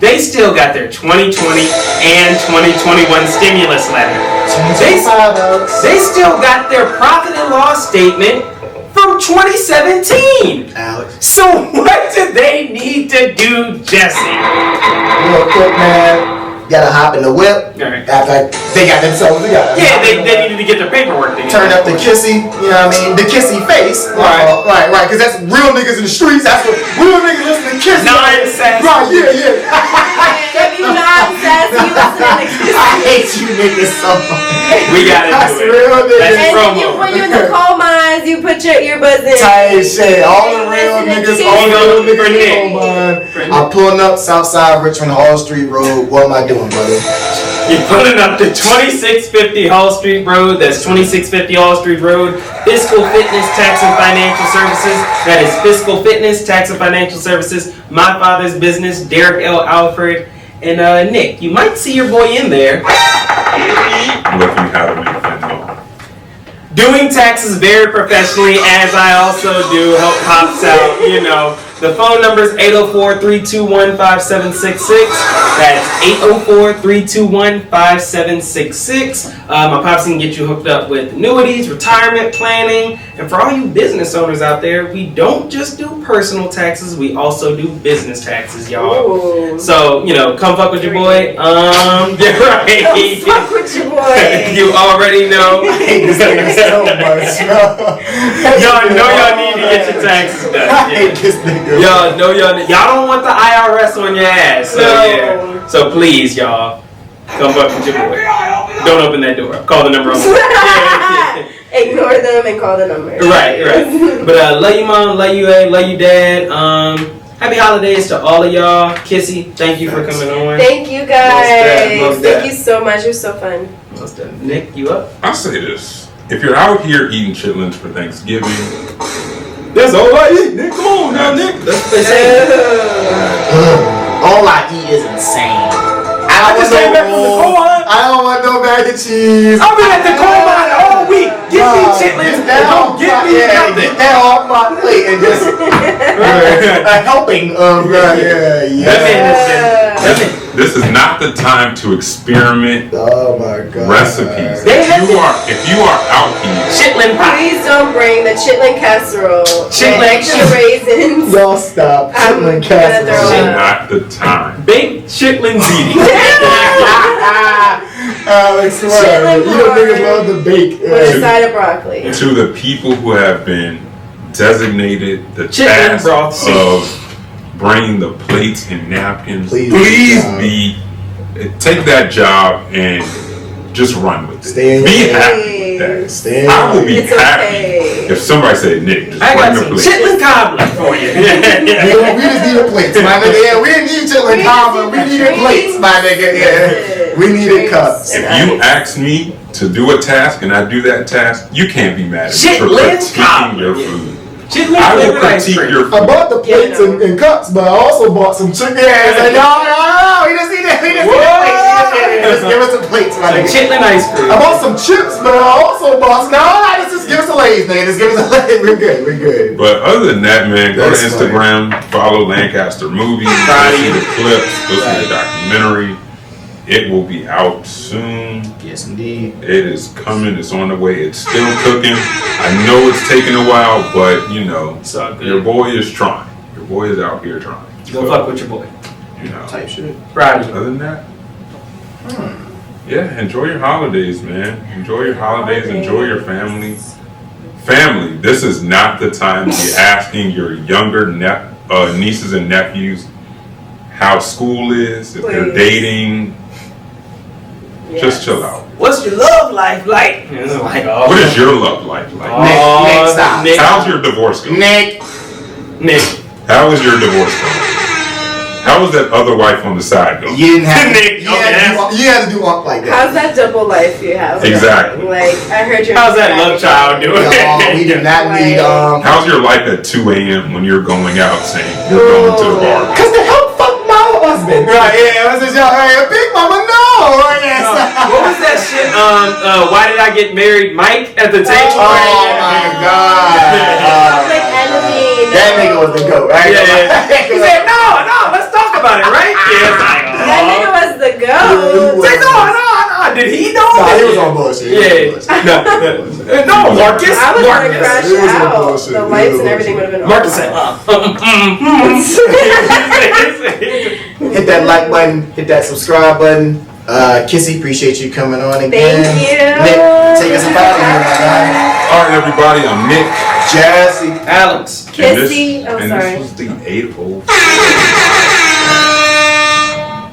they still got their 2020 and 2021 stimulus letter. They still got their profit and loss statement from 2017. Alex. So what do they need to do, Jesse? Real quick, man. Gotta hop in the whip. Alright. After they got themselves together. Yeah, they needed to get their paperwork together. Turn up the Kissy, you know what I mean? The Kissy face. Right, because that's real niggas in the streets. That's what real niggas listen to Kissy. Non-sassy. Right, yeah. If you not sassy, listen to Kissy. I hate you niggas so much. We gotta That's do it. real niggas. That's And promo. when you're in the coal mines, you put your earbuds in. Tight shit. All the real niggas, all the real niggas in mine. I'm pulling up Southside Richmond Hall Street Road. What am I doing, brother? You're pulling up to 2650 Hall Street Road. That's 2650 Hall Street Road. Fiscal Fitness, Tax and Financial Services. That is Fiscal Fitness, Tax and Financial Services. My father's business, Derek L. Alfred. And Nick, you might see your boy in there. Looking how to make fentanyl. Doing taxes very professionally, as I also do. Help pops out, you know. The phone number is 804-321-5766. That's 804-321-5766. My pops can get you hooked up with annuities, retirement planning, and for all you business owners out there, we don't just do personal taxes, we also do business taxes, y'all. Ooh. So, you know, come fuck with your boy. You're right. Come fuck with your boy. You already know. I hate this nigga so much, Y'all know y'all need to get your taxes done. I hate this nigga. Y'all know y'all don't want the IRS on your ass. So yeah. So please, y'all, come fuck with your boy. Don't open that door. Call the number on Ignore them and call the number. Right. But love you mom, love you love you dad. Happy holidays to all of y'all. Kissy, thank you for coming on. Thank you guys. Most Thank you so much. It was so fun. Nick, you up? I'll say this. If you're out here eating chitlins for Thanksgiving, That's all I eat, Nick. Come on now, Nick. That's what they say. All I eat is insane. I just came back from the coal mine. I don't want no mac and cheese. I've been at the coal mine all week. Give me chitlins. Get Don't get me nothing. Get that off my plate and just a helping of This is not the time to experiment Oh my god. recipes. They have If you are out here, chitlin pie. Please don't bring the chitlin casserole. Chitlin- With extra raisins. Y'all stop. I'm Chitlin gonna casserole. throw this is up. not the time. Baked chitlin ziti. Alex, Chitlin you know niggas corn love to bake. With a side of broccoli. To the people who have been designated the Chitlin task broth soup. of bringing the plates and napkins, Please. take that job and just run with it. Stay in Be your happy with that. Stay I will be It's happy okay. if somebody said, Nick, just I bring got the some plate. chitlin cobbler for you. We just need a plate, my nigga. Yeah, we didn't need chitlin cobbler. We needed plates, my nigga. Yeah, we needed cups. If you ask me to do a task and I do that task, you can't be mad at me for Chitlin critiquing cobbler. your food. Chitlin I will flavored ice critique cream. your I food. bought the plates and cups, but I also bought some chicken. Yeah, it's like, no, we just need that. We just need the plates. Just give us some plates, my Some nigga. chitlin ice cream. I bought some chips, but I also bought some. Just give us the Lay's, nigga. Just give us the Lay's. We're good. We're good. But other than that, man, go That's to Instagram, follow Lancaster Movies, go see the clips, go see the documentary. It will be out soon. Yes, indeed. It is coming. It's on the way. It's still cooking. I know it's taking a while, but you know, It's all good. your boy is trying. Your boy is out here trying. Go fuck with your boy. You know. Type shit. Proud of you. Other than that, yeah, enjoy your holidays, man. Enjoy your holidays. Enjoy your family. Family, this is not the time to be asking your younger nieces and nephews how school is, if they're Please. dating. Yes. Just chill out. What's your love life like? It's like, oh, What is your love life like? Nick, stop. Nick, How's your divorce going? Nick. Nick. How is your divorce going? How is that other wife on the side going? You didn't have to, Nick, you had to do up like that. How's that double life you have? Exactly. Like, I heard your. How's that love child doing? Y'all, we did not need How's your life at 2 a.m. when you're going out saying you're going to the bar? Cause the help fuck my husband. Right, yeah, what's this y'all? Hey, Big Mama, no. Yes. What was that shit? Why did I get married? Mike at the table. Oh my god. Public enemy. That nigga was the goat, right? Yeah. He said, no, let's talk about it, right? Yeah. It's like, That nigga was the goat. Say, no. Did he know? Nah, he was on bullshit. Yeah. No, Marcus. I was gonna Marcus. crash It was a out. bullshit. The It was lights a and everything would have been Marcus said, Hit that like button, hit that subscribe button. Kissy, appreciate you coming on again. Thank you. Nick, take us out of here, my guy. All right, everybody, I'm Nick. Jesse. Alex. Kissy. Oh, and sorry. this was the 8-0.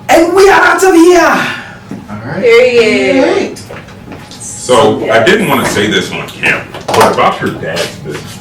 And we are out of here. Alright. Period. So, I didn't want to say this on camera, but about your dad's business.